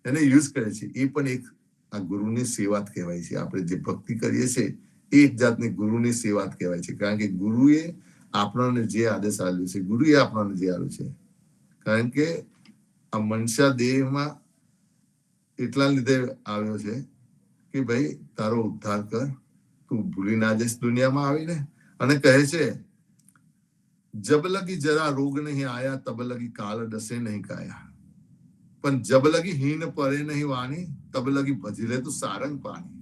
એને યુઝ કરીએ છીએ એ પણ એક આ ગુરુની સેવા જ કહેવાય છે આપણે જે ભક્તિ કરીએ છીએ એ એક જાતની ગુરુની સેવા જ કહેવાય છે કારણ કે ગુરુએ આપણને જે આદેશ આપ્યો છે ગુરુએ આપણને જે આપ્યું છે કારણ કે આ મનુષ્ય દેહમાં એટલા લીધે આવ્યો છે કે ભાઈ તારો ઉદ્ધાર કર તું ભૂલી ના જઈશ દુનિયામાં આવીને અને કહે છે જબ લગી જરા રોગ નહીં આયા તબ લગી કાલ ડસે નહીં કાયા પણ જબ લગી હીન પરે નહીં વાણી તબ લગી ભજી લે તું સારંગ પાણી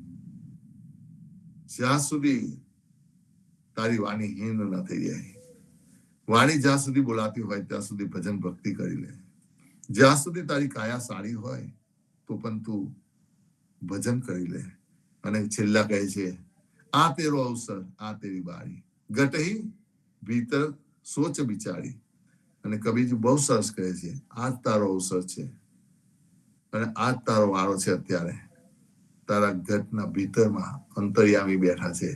જ્યાં સુધી તારી વાણી હીન ન થઈ જાય વાણી જ્યાં સુધી બોલાતી હોય ત્યાં સુધી ભજન ભક્તિ કરી લે જ્યાં સુધી તારી કાયા સારી હોય તો પણ તું ભજન કરી લે અને છેલ્લા કહે છે આ તેરો અવસર આ તેરી બારી ગટહી ભીતર સોચ વિચારી અને કબીરજી બહુ સરસ કહે છે આ તારો અવસર છે અને આ તારો વારો છે અત્યારે તારા ઘટના ભીતરમાં અંતર્યામી બેઠા છે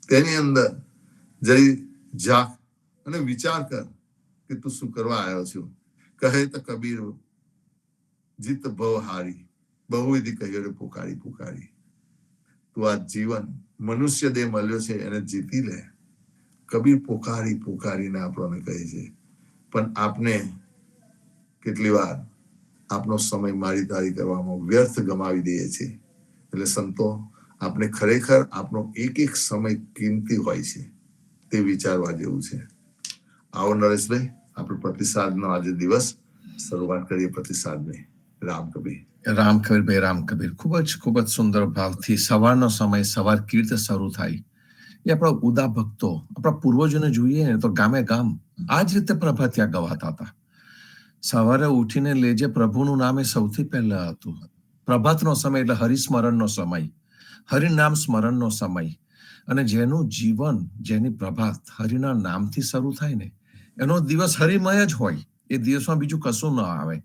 તેની અંદર જઈ જા અને વિચાર કર કે તું શું કરવા આવ્યો છું કહે તો કબીર જીત ભવ હારી બહુવિધી કહ્યો પુકારી પુકારી તું આ જીવન મનુષ્ય દેહ મળ્યો છે એને જીતી લે કબીર પુકારી પુકારીને આપણને કહે છે પણ આપણે કેટલી વાર આપણો સમય મારી તારી કરવામાં વ્યર્થ ગમાવી દઈએ છીએ એટલે સંતો આપણે ખરેખર આપણો એક એક સમય કિંમતી હોય છે તે વિચારવા જેવું છે આવો નરેશભાઈ આપણે પ્રતિસાદનો આજે દિવસ શરૂઆત કરીએ પ્રતિસાદની રામ કબીર રામ કબીર ખૂબ જ સુંદર ભાવથી સવારનો સમય સવાર કીર્ત શરૂ થાય એ આપણા ઉદા ભક્તો આપણા પૂર્વજોને જોઈએ ને તો ગામે ગામ આ જ રીતે પ્રભાત્યા ગવાતા હતા સવારે ઉઠીને લેજે પ્રભુનું નામ એ સૌથી પહેલા હતું પ્રભાતનો સમય એટલે હરિસ્મરણનો સમય હરિનામ સ્મરણનો સમય અને જેનું જીવન જેની પ્રભાત હરિના નામથી શરૂ થાય ને એનો દિવસ હરિમય જ હોય એ દિવસમાં બીજું કશું ન આવે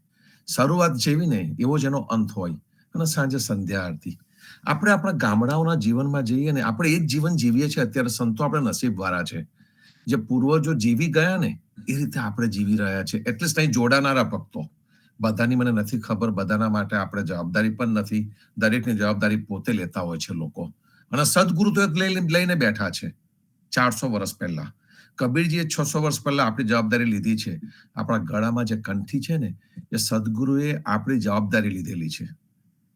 શરૂઆત જેવી ને એવો જ એનો અંત હોય અને સાંજે સંધ્યા આરતી આપણે આપણા ગામડાઓના જીવનમાં જઈએ ને આપણે એ જ જીવન જીવીએ છીએ અત્યારે. સંતો આપણે નસીબવાળા છે, જે પૂર્વજો જીવી ગયા ને એ રીતે આપણે જીવી રહ્યા છે. એટલીસ્ટ અહીં જોડાનારા ભક્તો, બધાની મને નથી ખબર, બધાના માટે આપણે જવાબદારી પણ નથી. દરેકની જવાબદારી પોતે લેતા હોય છે લોકો. અને સદગુરુ તો એક લઈને બેઠા છે 400 વર્ષ પહેલા. કબીરજીએ 600 વર્ષ પહેલા આપણી જવાબદારી લીધી છે. આપણા ગળામાં જે કંઠી છે ને એ સદગુરુએ આપણી જવાબદારી લીધેલી છે.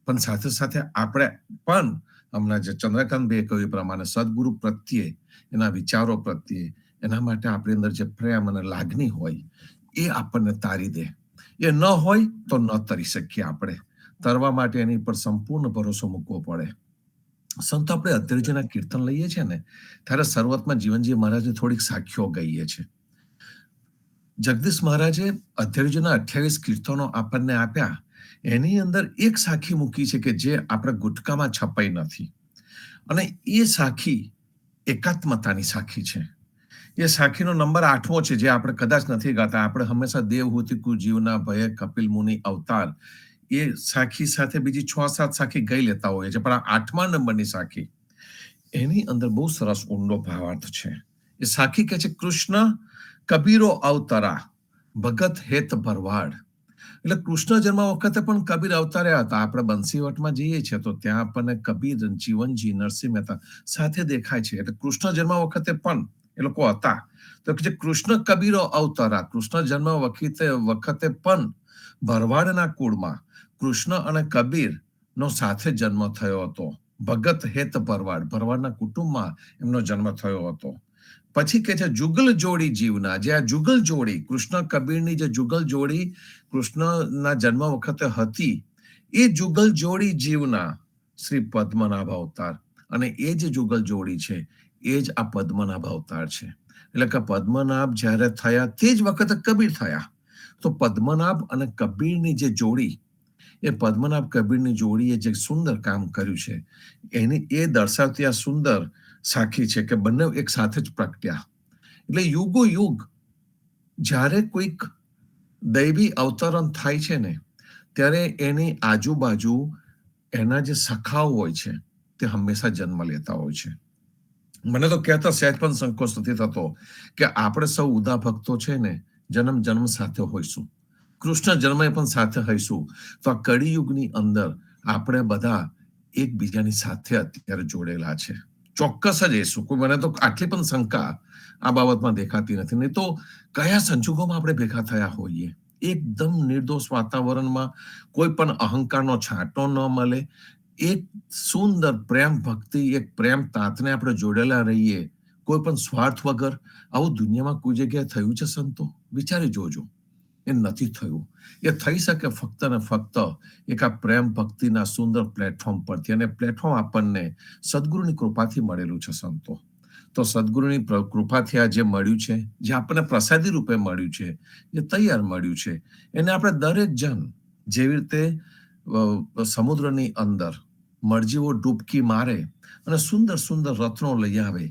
પણ સાથે સાથે આપણે પણ હમણાં જે ચંદ્રકાંત ભાઈએ કહ્યું પ્રમાણે સદગુરુ પ્રત્યે, એના વિચારો પ્રત્યે, એના માટે આપણી અંદર જે પ્રેમ અને લાગણી હોય એ આપણને તારી દે. એ ન હોય તો ન તરી શકીએ આપણે. તરવા માટે એની પર સંપૂર્ણ ભરોસો મૂકવો પડે. સંતો આપણે અત્યારના કીર્તન લઈએ છીએ ને ત્યારે શરૂઆતમાં જીવનજી મહારાજે થોડીક સાખીઓ ગઈએ છે. જગદીશ મહારાજે અત્યારના 28 કીર્તનો આપણને આપ્યા. એની અંદર એક સાખી મૂકી છે કે જે આપણે ગુટકામાં છપાઈ નથી, અને એ સાખી એકાત્મતાની સાખી છે. એ સાખીનો નંબર 8મો છે, જે આપણે કદાચ નથી ગાતા. આપણે હંમેશા દેવહૂતિ કુજીવના ભયે કપિલ મુનિ અવતાર એ સાખી સાથે બીજી 6-7 સાખી ગઈ લેતા હોઈએ છે, પણ આ 8મા નંબરની સાખી, એની અંદર બહુ સરસ ઊંડો ભાવાર્થ છે. એ સાખી કહે છે, કૃષ્ણ કબીરો અવતરા ભગત હેત ભરવાડ. એટલે કૃષ્ણ જન્મ વખતે પણ કબીર અવતાર્યા હતા. આપણે બંસીવટમાં જઈએ છીએ તો ત્યાં આપણને કબીર, જીવનજી, નરસિંહ મહેતા સાથે દેખાય છે. એટલે કૃષ્ણ જન્મ વખતે પણ એ લોકો હતા. તો જે કૃષ્ણ કબીરો અવતારા, કૃષ્ણ જન્મ વખતે પણ ભરવાડના કુળમાં કૃષ્ણ અને કબીર નો સાથે જન્મ થયો હતો. ભગત હેત ભરવાડ, ભરવાડના કુટુંબમાં એમનો જન્મ થયો હતો. પછી કે છે જુગલ જોડી જીવના. જે આ જુગલ જોડી, કૃષ્ણ કબીરની જે જુગલ જોડી કૃષ્ણના જન્મ વખતે હતી, એ જુગલ જોડી જીવના શ્રી પદ્મનાભ અવતાર. અને એ જે જુગલ જોડી છે એ જ આ પદ્મનાભ અવતાર છે. એટલે કે પદ્મનાભ જ્યારે થયા તે જ વખતે કબીર થયા. તો પદ્મનાભ અને કબીરની જે જોડી, એ પદ્મનાભ કબીરની જોડીએ જે સુંદર કામ કર્યું છે એની એ દર્શાવતી આ સુંદર સાખી છે કે બંને એક સાથે જ પ્રગટ્યા. એટલે યુગો યુગ જ્યારે કોઈક દૈવી અવતરણ થાય છે ને ત્યારે એની આજુબાજુ એના જે સખાઓ હોય છે તે હંમેશા જન્મ લેતા હોય છે. મને તો કહેતા સહેજ પણ સંકોચ નથી થતો કે આપણે સૌ ઉદા ભક્તો છે ને જન્મ જન્મ સાથે હોઈશું, કૃષ્ણ જન્મે પણ સાથે હઈશું. તો આ કળિયુગની અંદર આપણે બધા એકબીજાની સાથે અત્યારે જોડેલા છે. ચોક્કસ જ એશું. કોઈ મને તો આટલી પણ શંકા આ બાબતમાં દેખાતી નથી. નહીં તો કયા સંજોગોમાં આપણે ભેગા થયા હોઈએ. એકદમ નિર્દોષ વાતાવરણમાં, કોઈ પણ અહંકારનો છાંટો ન મળે, એક સુંદર પ્રેમ ભક્તિ, એક પ્રેમ તાતને આપણે જોડેલા રહીએ, કોઈ પણ સ્વાર્થ વગર. આવું દુનિયામાં કોઈ જગ્યાએ થયું છે સંતો? વિચારી જોજો. એ નથી થયું. એ થઈ શકે ફક્ત ને ફક્ત એક આ પ્રેમ ભક્તિના સુંદર પ્લેટફોર્મ પરથી. અને પ્લેટફોર્મ આપણને સદગુરુની કૃપાથી મળેલું છે સંતો. તો સદગુરુની કૃપાથી આ જે મળ્યું છે, જે આપણને પ્રસાદી રૂપે મળ્યું છે, જે તૈયાર મળ્યું છે, એને આપણે દરેક જણ જેવી રીતે સમુદ્રની અંદર મરજીવો ડૂબકી મારે અને સુંદર સુંદર રત્નો લઈ આવે,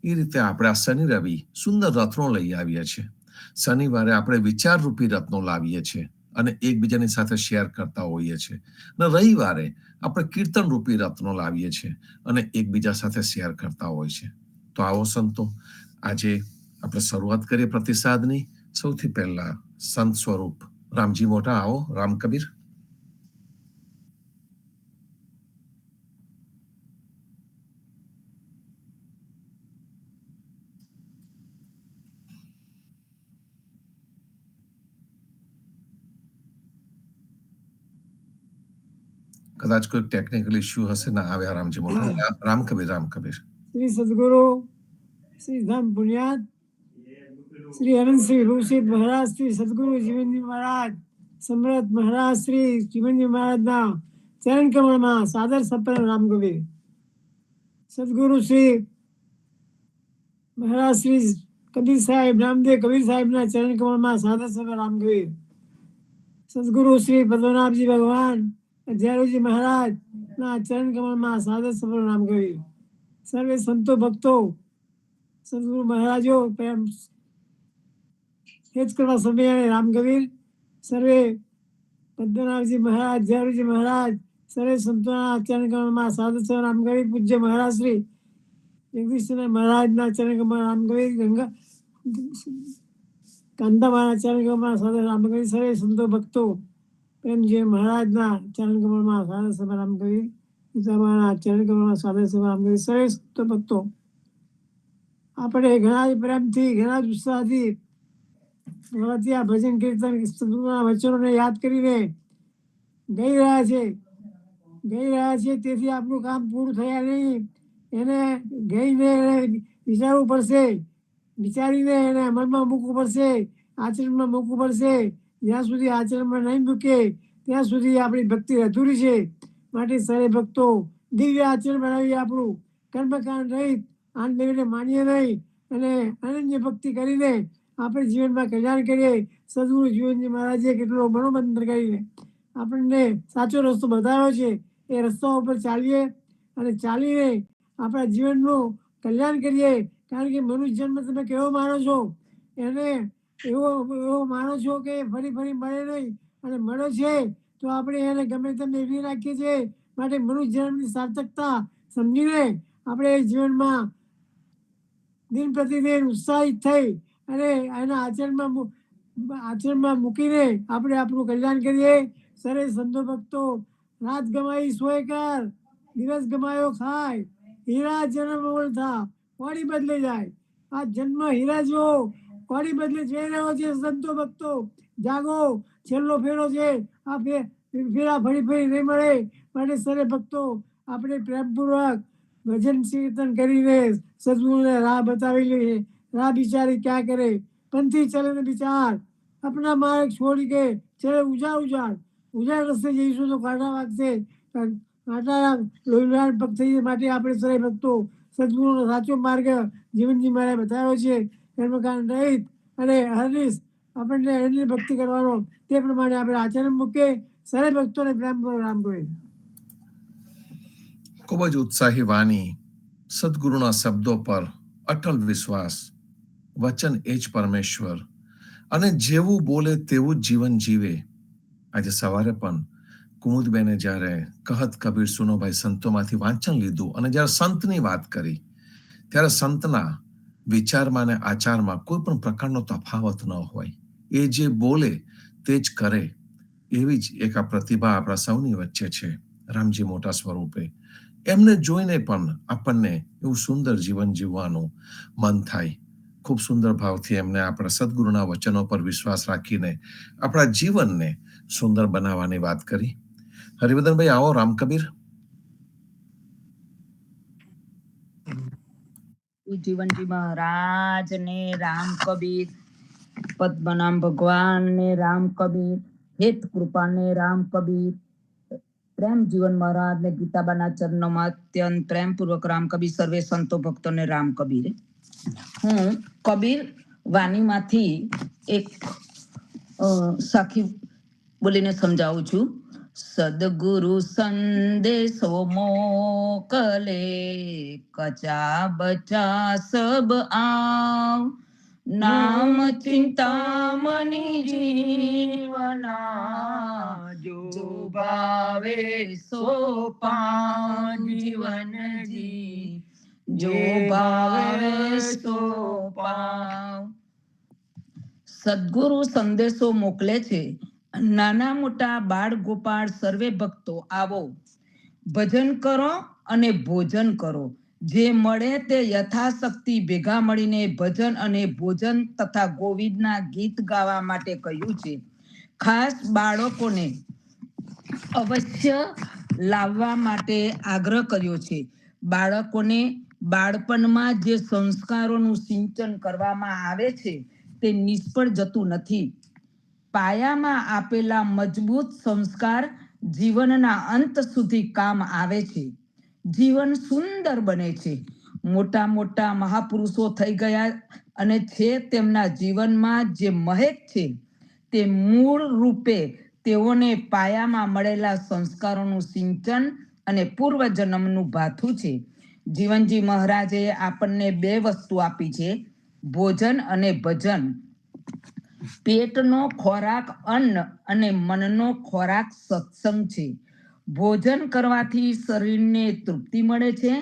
એ રીતે આપણે આ શનિ રવિ સુંદર રત્નો લઈ આવીએ છીએ. શનિવારે આપણે વિચાર રૂપી રત્નો લાવીએ છીએ અને એકબીજાની સાથે શેર કરતા હોઈએ છીએ. અને રવિવારે આપણે કીર્તન રૂપી રત્નો લાવીએ છીએ અને એકબીજા સાથે શેર કરતા હોય છે. તો આવો સંતો, આજે આપણે શરૂઆત કરીએ પ્રતિસાદની. સૌથી પહેલા સંત સ્વરૂપ રામજી મોટા, આવો રામ કબીર. કદાચ કોઈ ટેકનિકલ ઇશ્યુ હશે, ના આવ્યા રામજી મોટા. રામ કબીર, રામ કબીર. શ્રી સદગુરુ શ્રી ધામ પુણ્યાત શ્રી અનંત શ્રી રૂપસિદ્ધ મહારાજ શ્રી સદગુરુ જીવનજી મહારાજ સમ્રાટ મહારાજ શ્રી જીવનજી મહારાજના ચરણ કમળમાં સાદર સપન રામ કબીર. સદગુરુ શ્રી મહારાજ શ્રી કબીર સાહેબ રામદેવ કબીર સાહેબના ચરણ કમળમાં સાદર સપન રામ કબીર. સદગુરુ શ્રી પદ્મનાભજી ભગવાન અધ્યારોજી મહારાજના ચરણ કમળમાં સાદર સપન રામ કબીર. સર્વે સંતો ભક્તો સદગુરુ મહારાજો પ્રેમ હેત કરવા સમય રામ કબીર. સર્વે પદ્મનાભજી મહારાજ, જયરુજી મહારાજ, સર્વે સંતોના ચરણ કમળમાં સાધુ સર રામ કવિ પૂજ્ય મહારાજ શ્રી જગદીશ મહારાજના ચરણ કમળ રામ કવિ ગંગા કાંતામાના ચરણ કમળમાં સાધુ રામ કવિ સર્વે સંતો ભક્તો પ્રેમજી મહારાજના ચરણ કમળમાં સાધુ સભા રામ કવિ પિતામાના ચરણ કમળમાં સાધુ સભા રામ કવિ સર્વે સંતો ભક્તો આપણે ઘણા જ પ્રેમથી ઘણા જ ઉત્સાહથી આ ભજન કીર્તન સદગુરુના વચનોને યાદ કરીને ગઈ રહ્યા છે તેથી આપણું કામ પૂરું થયા નહીં એને ગઈને વિચારવું પડશે વિચારીને એને અમલમાં મૂકવું પડશે આચરણમાં મૂકવું પડશે જ્યાં સુધી આચરણમાં નહીં મૂકે ત્યાં સુધી આપણી ભક્તિ અધૂરી છે માટે સર્વે ભક્તો દિવ્ય આચરણ બનાવીએ આપણું કર્મકાંડ રહિત આન દેવીને માનીએ નહીં અને અનન્ય ભક્તિ કરીને આપણે જીવનમાં કલ્યાણ કરીએ સદગુરુ જીવનજી મહારાજે કેટલો મનોમંત્ર કરીને આપણને સાચો રસ્તો બતાવ્યો છે એ રસ્તા ઉપર ચાલીએ અને ચાલીને આપણા જીવનનું કલ્યાણ કરીએ કારણ કે મનુષ્ય જન્મ તમે કેવો માનો છો એને એવો માનો છો કે ફરી મળે નહીં અને મળે છે તો આપણે એને ગમે તેમ એવી રાખીએ છીએ માટે મનુષ્ય જન્મની સાર્થકતા સમજીને આપણે જીવનમાં દિન પ્રતિદિન ઉત્સાહિત થઈ અને એના આચરણમાં મૂકીને આપણે આપણું કલ્યાણ કરીએ સર્વે સંતો ભક્તો રાત ગમાઈ સોય કર દિવસ ગમાયો ખાય હીરા જન્મ થા કોડી બદલે જાય આ જન્મ હીરા જો કોડી બદલે જઈ રહ્યો છે સંતો ભક્તો જાગો છેલ્લો ફેરો છે આ ફેરા ફરી નહીં મળે માટે સર્વે ભક્તો આપણે પ્રેમપૂર્વક ભજન કીર્તન કરીને સદગુરુને રાહ બતાવી લઈએ રાહ બિચારી ક્યાં કરે पंथी चले ने विचार अपना मार्ग छोड़ के चले उजाड़ रस्ते जईશું તો કાંટા વાગશે કાંટા લોહીલાલ પગ થઈ માટે આપણે સર્વે ભક્તો સદગુરુનો સાચો માર્ગ જીવનજી મહારાજે બતાવ્યો છે કર્મકાંડ રહિત અને હરીશ આપણને એની ભક્તિ કરવાનો તે પ્રમાણે આપણે આચરણ મૂકે સર્વે ભક્તોને પ્રેમ રામ ગોવિંદ ખૂબ જ ઉત્સાહી વાણી સદગુરુના શબ્દો પર અટલ વિશ્વાસ વચન એ જ પરમેશ્વર અને જેવું બોલે તેવું જ જીવન જીવે આજે સવારે પણ કુમુદબેને જ્યારે કહત કબીર સુનો ભાઈ સંતોમાંથી વાંચન લીધું અને જ્યારે સંતની વાત કરી ત્યારે સંતના વિચારમાં અને આચારમાં કોઈ પણ પ્રકારનો તફાવત ન હોય એ જે બોલે તે જ કરે એવી જ એક આ પ્રતિભા આપણા સૌની વચ્ચે છે રામજી મોટા સ્વરૂપે એમને જોઈને પણ આપણને એવું સુંદર જીવન જીવવાનું મન થાય ખૂબ સુંદર ભાવથી એમને આપણા સદગુરુના વચનો પર વિશ્વાસ રાખીને આપણા જીવનને સુંદર બનાવવાની વાત કરી હરિવર્ધનભાઈ આવો રામ કબીર જીવનજી મહારાજ ને રામ કબીર પદ્મનામ ભગવાન ને રામ કબીર હેત કૃપા ને રામ કબીર પ્રેમ જીવન મહારાજ ને ગીતાબાના ચરણોમાં અત્યંત પ્રેમપૂર્વક રામ કબીર સર્વે સંતો ભક્તોને રામ કબીર હું કબીર વાણીમાંથી એક સાખી બોલીને સમજાવું છું સદગુરુ સંદેશો મોકલે કચા બચા સબ આવ નામ ચિંતામણી જીવના જો ભાવે સો પાવ જીવનજી જો ભાવે સો પાવ સદગુરુ સંદેશો મોકલે છે નાના મોટા બાળ ગોપાળ સર્વે ભક્તો આવો ભજન કરો અને ભોજન કરો જે મળે તે યથાશક્તિ ભેગા મળીને ભજન અને ભોજન તથા ગોવિંદના ગીત ગાવા માટે કહ્યું છે ખાસ બાળકોને અવશ્ય લાવવા માટે આગ્રહ કર્યો છે બાળકોને બાળપણમાં જે સંસ્કારોનું સિંચન કરવામાં આવે છે તે નિષ્ફળ જતું નથી પાયામાં આપેલા મજબૂત સંસ્કાર જીવનના અંત સુધી કામ આવે છે જીવન સુંદર બને છે મોટા મોટા મહાપુરુષો થઈ ગયા અને છે તેમના જીવનમાં જે મહેક છે તે મૂળ રૂપે તેઓને પાયામાં મળેલા સંસ્કારોનું સિંચન અને પૂર્વજન્મનું ભાથું છે જીવનજી મહારાજે આપણને બે વસ્તુ આપી છે ભોજન અને ભજન પેટનો ખોરાક અન્ન અને મનનો ખોરાક સત્સંગ છે ભોજન કરવાથી શરીરને તૃપ્તિ મળે છે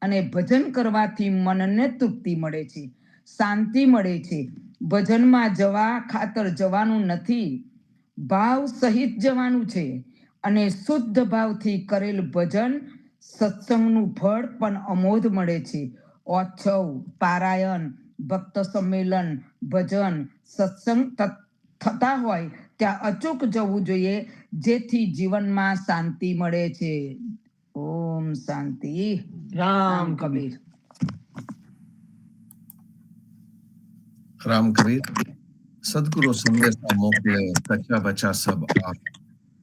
અને ભજન કરવાથી મનને તૃપ્તિ મળે છે, શાંતિ મળે છે. ભજનમાં જવા ખાતર જવાનું નથી, ભાવ સહિત જવાનું છે. અને શુદ્ધ ભાવથી કરેલ ભજન સત્સંગનું ફળ પણ અમોધ મળે છે. ઓછવ, પારાયણ, ભક્ત સંમેલન, ભજન, સત્સંગ થતા હોય ત્યાં અચૂક જવું જોઈએ, જેથી જીવનમાં શાંતિ મળે છે. ઓમ શાંતિ. રામ કબીર. રામ કબીર. સદગુરુ સંદેશા મોકલે, કચ્ચા બચા સબ આપ,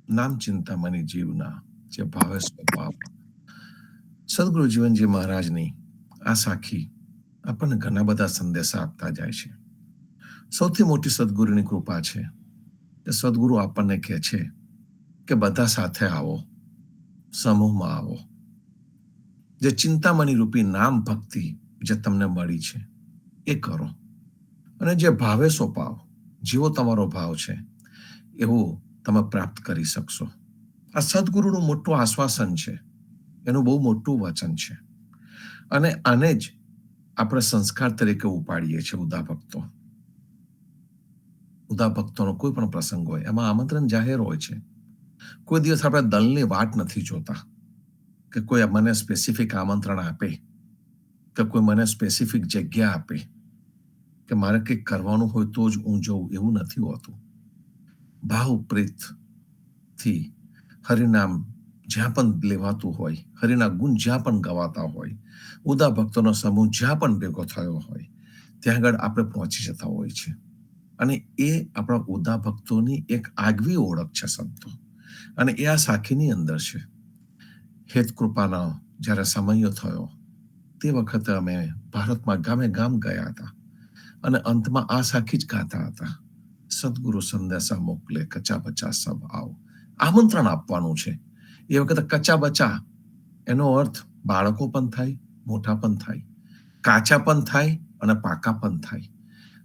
નામ ચિંતા મની જીવના, જે ભાવે સ્વભાવ. સદગુરુ જીવનજી મહારાજની આ સાખી આપણને ઘણા બધા સંદેશા આપતા જાય છે. સૌથી મોટી સદગુરુની કૃપા છે કે સદગુરુ આપણને કહે છે કે બધા સાથે આવો, સમૂહમાં આવો. જે ચિંતામણી રૂપી નામ ભક્તિ જે તમને મળી છે એ કરો, અને જે ભાવે સોંપાવ, જેવો તમારો ભાવ છે એવું તમે પ્રાપ્ત કરી શકશો. આ સદગુરુનું મોટું આશ્વાસન છે, એનું બહુ મોટું વચન છે. અને આને જ આપણે સંસ્કાર તરીકે ઉપાડીએ છીએ. ઉદા ભક્તોનો કોઈ પણ પ્રસંગ હોય એમાં આમંત્રણ જાહેર હોય છે. કોઈ દિવસ આપણે દલની વાટ નથી જોતા કે કોઈ મને સ્પેસિફિક આમંત્રણ આપે, કે કોઈ મને સ્પેસિફિક જગ્યા આપે, કે મારે કંઈક કરવાનું હોય તો જ હું જઉં, એવું નથી હોતું. ભાવ પ્રીતથી હરિનામ જ્યાં પણ લેવાતું હોય, હરિના ગુણ જ્યાં પણ ગવાતા હોય, ઉદા ભક્તોનો સમૂહ જ્યાં પણ ભેગો થયો હોય, ત્યાં આગળ આપણે પહોંચી જતા હોય છે. અને એ આપણા ઉદા ભક્તોની એક આગવી ઓળખ છે સંતો. અને એ આ સાખીની અંદર છે. હેત કૃપાનો જ્યારે સમય થયો તે વખતે અમે ભારતમાં ગામે ગામ ગયા હતા અને અંતમાં આ સાખી જ ગાતા હતા. સદગુરુ સંદેશા મોકલે, કચા બચા સબ આવો. આમંત્રણ આપવાનું છે. એ વખતે કચા બચા એનો અર્થ બાળકો પણ થાય, મોટા પણ થાય, કાચા પણ થાય અને પાકા પણ થાય,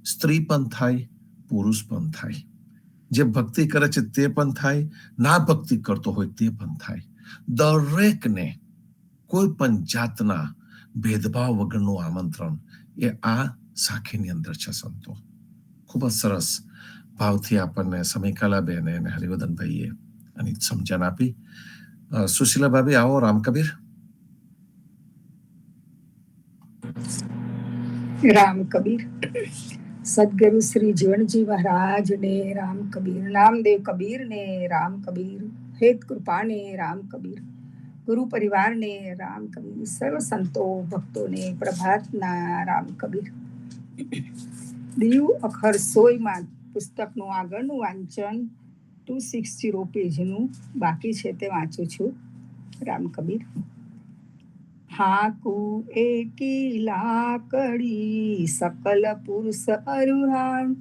સ્ત્રી પણ થાય, પુરુષ પણ થાય, જે ભક્તિ કરે છે તે પણ થાય, ના ભક્તિ કરતો હોય તે પણ થાય. દરેકને કોઈ પણ જાતના ભેદભાવ વગરનું આમંત્રણ એ આ સાખીની અંદર છે સંતો. ખૂબ જ સરસ ભાવથી આપણને સમીકાલાબેન અને હરિવર્ધનભાઈએ આની સમજણ આપી. સુશીલા ભાભી આવો. રામ કબીર. રામ કબીર. સદગુરુ શ્રી જીવનજી મહારાજ ને રામ કબીર, નામદેવ કબીર ને રામ કબીર, હેત કૃપા ને રામ કબીર, ગુરુ પરિવાર ને રામ કબીર, સર્વ સંતો ભક્તોને પ્રભાતના રામ કબીર. દીવ અખર સોયમાં પુસ્તકનું આગળનું વાંચન 260 પેજનું બાકી છે, તે વાંચું છું. રામ કબીર. હાકુ એકી લાકડી સકલ પુરુષ અરુણાણ,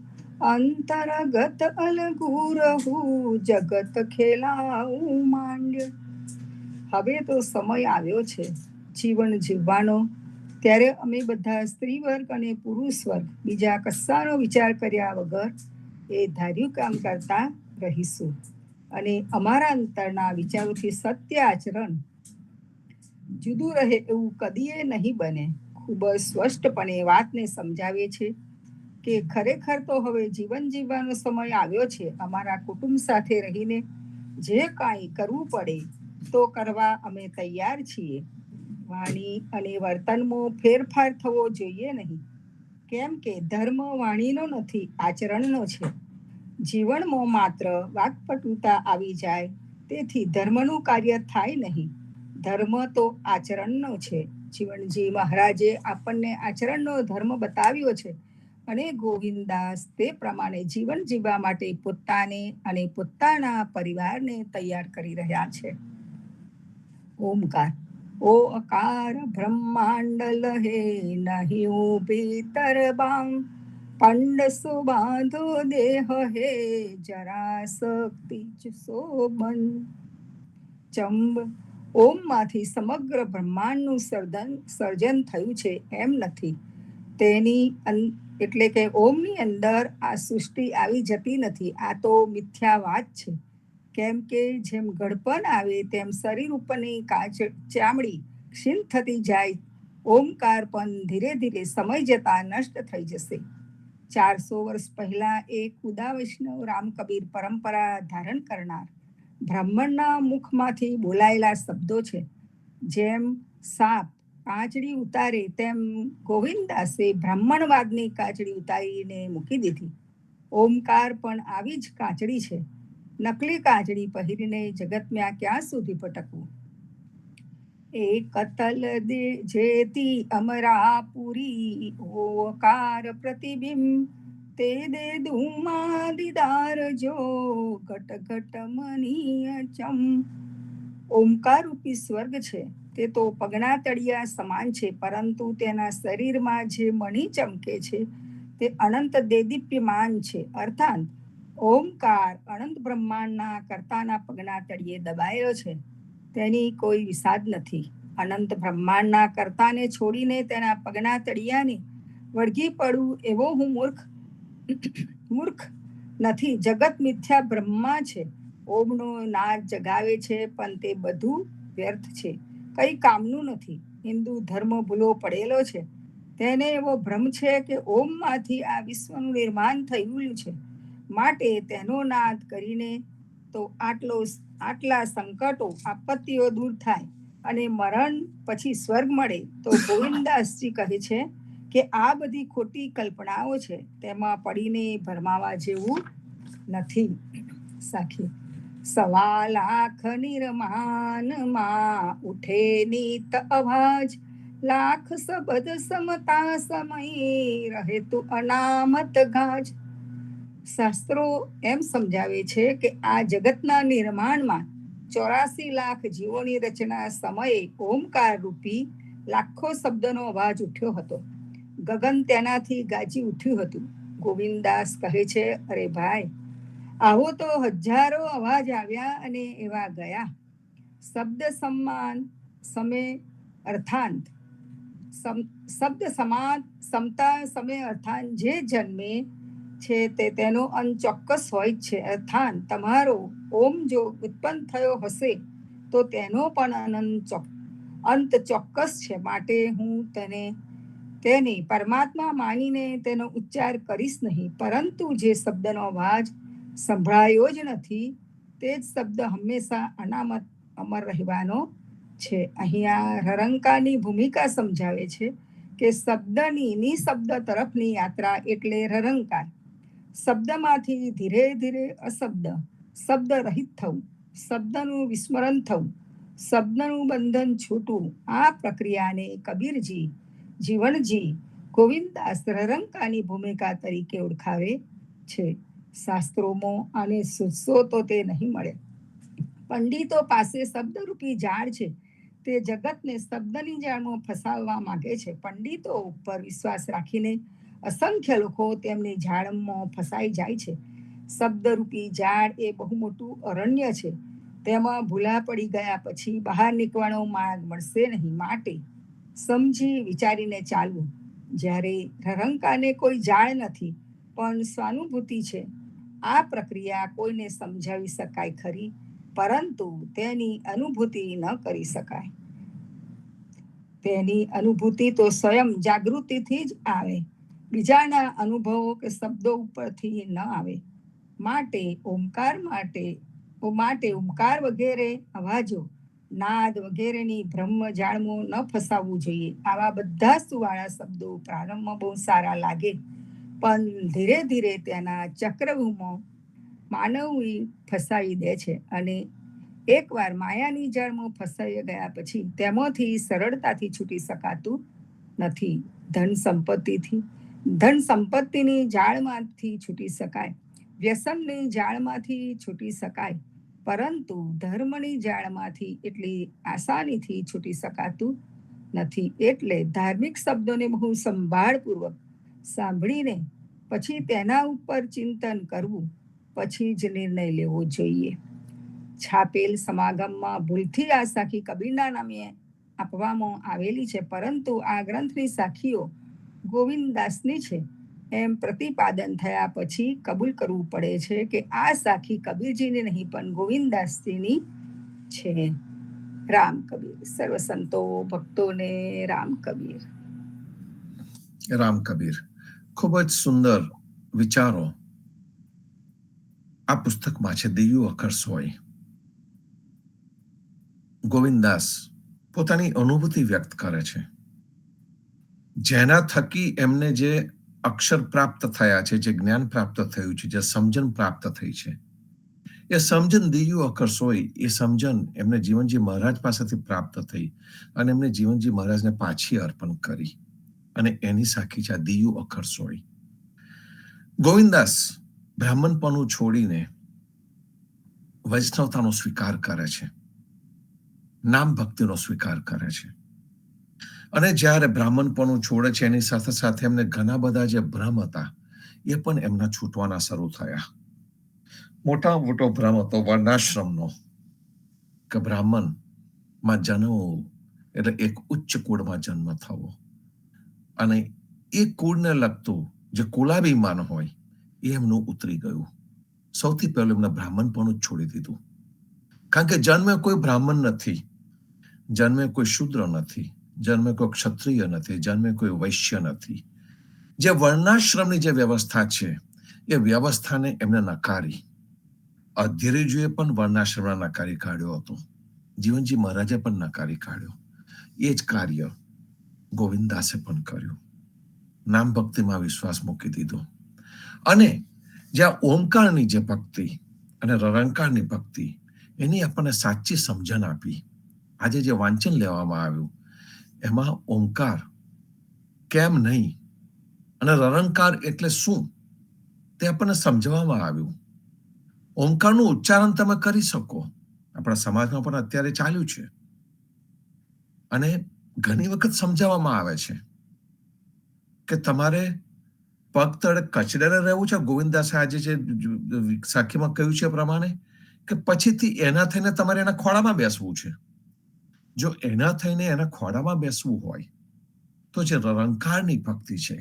અંતરગત અલગુ રહું જગત ખેલાવું માંડ્ય. હવે તો સમય આવ્યો છે જીવન જીવવાનો, ત્યારે અમે બધા સ્ત્રી વર્ગ અને પુરુષ વર્ગ બીજા કશાનો વિચાર કર્યા વગર એ ધાર્યું કામ કરતા રહીશું. અને અમારા અંતરના વિચારોથી સત્ય આચરણ જુદું રહે એવું કદીએ નહીં બને. ખૂબ જ સ્પષ્ટપણે વાતને સમજાવે છે કે ખરેખર તો હવે જીવન જીવવાનો સમય આવ્યો છે. અમારા કુટુંબ સાથે રહીને જે કાંઈ કરવું પડે તો કરવા અમે તૈયાર છીએ. વાણી અને વર્તનમાં ફેરફાર થવો જોઈએ નહીં, કેમ કે ધર્મ વાણીનો નથી, આચરણનો છે. જીવનમાં માત્ર વાકપટુતા આવી જાય તેથી ધર્મનું કાર્ય થાય નહીં. ધર્મ તો આચરણનો છે. જીવનજી મહારાજે આપણને આચરણનો ધર્મ બતાવ્યો છે અને ગોવિંદદાસ તે પ્રમાણે જીવન જીવવા માટે પોતાને અને પોતાના પરિવારને તૈયાર કરી રહ્યા છે. ઓમકાર. ઓ અકાર બ્રહ્માંડ લહે નહીં ભીતર બામ, पंड सो बांधो देह हे जरा शक्ति शोभन. ચંબ. ઓમમાંથી સમગ્ર બ્રહ્માંડનું સર્જન થયું છે એમ નથી. તેની એટલે કે ઓમની અંદર આ સૃષ્ટિ આવી જતી નથી. આ તો મિથ્યા વાત છે. કેમ કે જેમ ગળપણ આવે તેમ શરીર ઉપરની ચામડી ક્ષીણ થતી જાય, ઓમકાર પણ ધીરે ધીરે સમય જતા નષ્ટ થઈ જશે. 400 વર્ષ પહેલા એક ઉદા વૈષ્ણવ રામકબીર પરંપરા ધારણ કરનાર બ્રાહ્મણના મુખમાંથી બોલાયેલા શબ્દો છે. જેમ સાપ કાચડી ઉતારે તેમ ગોવિંદદાસે બ્રાહ્મણવાદની કાચડી ઉતારીને મૂકી દીધી. ઓમકાર પણ આવી જ કાચડી છે. નકલી કાચડી પહેરીને જગતમાં ક્યાં સુધી ભટકવું? એક તલ દે જેતી અમરાપુરી ઓકાર પ્રતિબિંબ, તે દે ધુમા દીદાર જો ઘટ ઘટ મનીય ચમ. ઓમકાર રૂપી સ્વર્ગ છે તે તો પગના તળિયા સમાન છે, પરંતુ તેના શરીરમાં જે મણિ ચમકે છે તે અનંત દેદીપ્યમાન છે. અર્થાત ઓમકાર અનંત બ્રહ્માંડના કર્તાના પગના તળિયે દબાયેલો છે. તેની કોઈ વિસાદ નથી. અનંત બ્રહ્માંડના કર્તાને છોડીને તેના પગના તળિયાને વળગી પડવું એવો હું મૂર્ખ નથી. જગત મિથ્યા બ્રહ્મા છે. ઓમનો નાદ જગાવે છે, પણ તે બધું વ્યર્થ છે, કઈ કામનું નથી. હિન્દુ ધર્મ ભૂલો પડેલો છે. તેને એવો ભ્રમ છે કે ઓમમાંથી આ વિશ્વનું નિર્માણ થયું છે, માટે તેનો નાદ કરીને તો આટલા સંકટો આપત્તિઓ દૂર થાય અને મરણ પછી સ્વર્ગ મળે. તો ગોવિંદાસજી કહે છે કે આ બધી ખોટી કલ્પનાઓ છે, તેમાં પડીને ભરમાવા જેવું નથી. સાખી 1.25 લાખ નિર્માનમાં ઉઠે નીત અવાજ, લાખ શબ્દ સમતા સમય રહે તું અનામત ગાજ. શાસ્ત્રો એમ સમજાવે છે કે આ જગતના નિર્માણમાં 84 લાખ જીવોની રચના સમયે ઓમકાર રૂપી લાખો શબ્દનો અવાજ ઉઠ્યો હતો. ગગન તેનાથી ગાજી ઉઠ્યું હતું. ગોવિંદાસ કહે છે, અરે ભાઈ, આવો તો હજારો અવાજ આવ્યા અને એવા ગયા. શબ્દ સમાન સમય અર્થાંત, શબ્દ સમાન સમતા સમય અર્થાંત જે જન્મે છે તેનો અંત ચોક્કસ હોય છે. અર્થાત તમારો ઓમ જો ઉત્પન્ન થયો હશે તો તેનો પણ અંત ચોક્કસ છે. માટે હું તેને પરમાત્મા માનીને તેનો ઉચ્ચાર કરીશ નહીં, પરંતુ જે શબ્દનો અવાજ સંભળાયો જ નથી તે જ શબ્દ હંમેશા અનામત અમર રહેવાનો છે. અહીંયા રરંકાની ભૂમિકા સમજાવે છે કે શબ્દની નિશબ્દ તરફની યાત્રા એટલે રરંકાર. શબ્દમાંથી ધીરે ધીરે શબ્દ રહિત થવું, શબ્દનું વિસ્મરણ થવું, શબ્દનું બંધન છૂટવું, આ પ્રક્રિયાને કબીરજી, જીવણજી, ગોવિંદાસ રરંકાની ભૂમિકા તરીકે ઓળખાવે છે. શાસ્ત્રોમાં આને સુધશો તો તે નહીં મળે. પંડિતો પાસે શબ્દરૂપી ઝાડ છે. તે જગતને શબ્દની જાળમાં ફસાવવા માંગે છે. પંડિતો ઉપર વિશ્વાસ રાખીને અસંખ્ય લોકો તેમની ઝાડમાં ફસાઈ જાય છે. શબ્દરૂપી ઝાડ એ બહુ મોટું અરણ્ય છે. તેમાં ભૂલા પડી ગયા પછી બહાર નીકળવાનો માર્ગ મળશે નહીં. માટે સમજી વિચારીને ચાલવું. જ્યારે રરંકાને કોઈ ઝાડ નથી, પણ સ્વાનુભૂતિ છે. આ પ્રક્રિયા કોઈને સમજાવી શકાય ખરી, પરંતુ તેની અનુભૂતિ ન કરી શકાય. તેની અનુભૂતિ તો સ્વયં જાગૃતિથી જ આવે, બીજાના અનુભવો કે શબ્દો ઉપરથી ન આવે. માટે ઓમકાર વગેરે અવાજો, નાદ વગેરેની બ્રહ્મ જાળમાં ન ફસાવવું જોઈએ. આવા બધા સુવાળા શબ્દો પ્રારંભમાં બહુ સારા લાગે, પણ ધીરે ધીરે તેના ચક્રવ્યૂહમાં માનવી ફસાવી દે છે, અને એકવાર માયાની જાળમાં ફસાઈ ગયા પછી તેમાંથી સરળતાથી છૂટી શકાતું નથી. ધન સંપત્તિની જાળમાંથી છૂટી શકાય, વ્યસનની જાળમાંથી છૂટી શકાય, પરંતુ ધર્મની જાળમાંથી એટલી આસાનીથી છૂટી શકાતું નથી. એટલે ધાર્મિક શબ્દોને બહુ સંભાળપૂર્વક સાંભળીને પછી તેના ઉપર ચિંતન કરવું, પછી જ નિર્ણય લેવો જોઈએ. છાપેલ સમાગમમાં ભૂલથી આ સાખી કબીરના નામે આપવામાં આવેલી છે, પરંતુ આ ગ્રંથની સાખીઓ ગોવિંદાસની છે. એમ પ્રતિપાદન થયા પછી કબૂલ કરવું પડે છે કે આ સાખી કબીરજીની નહીં પણ ગોવિંદદાસજીની છે. રામ કબીર. સર્વ સંતો ભક્તોને રામ કબીર. રામ કબીર. ખૂબ જ સુંદર વિચારો આ પુસ્તકમાં છે. દિવ્ય અક્ષર સોય. ગોવિંદદાસ પોતાની અનુભૂતિ વ્યક્ત કરે છે. જેના થકી એમને જે અક્ષર પ્રાપ્ત થયા છે, જે જ્ઞાન પ્રાપ્ત થયું છે, જે સમજણ પ્રાપ્ત થઈ છે, એ સમજણ દિવ્ય અક્ષર સોય, એ સમજણ એમને જીવનજી મહારાજ પાસેથી પ્રાપ્ત થઈ અને એમને જીવનજી મહારાજને પાછી અર્પણ કરી અને એની સાખી છે આ દિવ્ય અક્ષર સોય. ગોવિંદદાસ બ્રાહ્મણપણું છોડીને વૈષ્ણવતાનો સ્વીકાર કરે છે, નામ ભક્તિનો સ્વીકાર કરે છે. અને જ્યારે બ્રાહ્મણપણું છોડે છે એની સાથે સાથે એમને ઘણા બધા જે ભ્રમ હતા એ પણ એમના છૂટવાના શરૂ થયા. મોટો ભ્રમ હતો વર્ણાશ્રમનો, કે બ્રાહ્મણમાં જન્મવું એટલે એક ઉચ્ચ કુળમાં જન્મ થવો, અને એ કુળને લગતું જે કુલાભિમાન હોય એ એમનું ઉતરી ગયું. સૌથી પહેલું એમને બ્રાહ્મણપણું જ છોડી દીધું. કારણ કે જન્મે કોઈ બ્રાહ્મણ નથી, જન્મે કોઈ શૂદ્ર નથી, જન્મે કોઈ ક્ષત્રિય નથી, જન્મે કોઈ વૈશ્ય નથી. જે વર્ણાશ્રમની જે વ્યવસ્થા છે એ વ્યવસ્થાને એમને નકારી. અધ્યરીજીએ પણ વર્ણાશ્રમને નકારી કાઢ્યો હતો, જીવનજી મહારાજે પણ નકારી કાઢ્યો. એ જ કાર્ય ગોવિંદદાસે પણ કર્યું. નામ ભક્તિમાં વિશ્વાસ મૂકી દીધો અને જ્યાં ઓમકારની જે ભક્તિ અને રરંકારની ભક્તિ એની આપણને સાચી સમજણ આપી. આજે જે વાંચન લેવામાં આવ્યું એમાં ઓમકાર કેમ નહીં અને રરંકાર એટલે શું તે આપણને સમજવામાં આવ્યું. ઓમકારનું ઉચ્ચારણ તમે કરી શકો, આપણા સમાજમાં પણ અત્યારે ચાલ્યું છે અને ઘણી વખત સમજાવવામાં આવે છે કે તમારે પગ તળે કચડેલે રહેવું છે. ગોવિંદદાસે આજે જે સાખીમાં કહ્યું છે એ પ્રમાણે કે પછીથી એના થઈને તમારે એના ખોળામાં બેસવું છે. જો એના થઈને એના ખોળામાં બેસવું હોય તો જે રરંકારની ભક્તિ છે,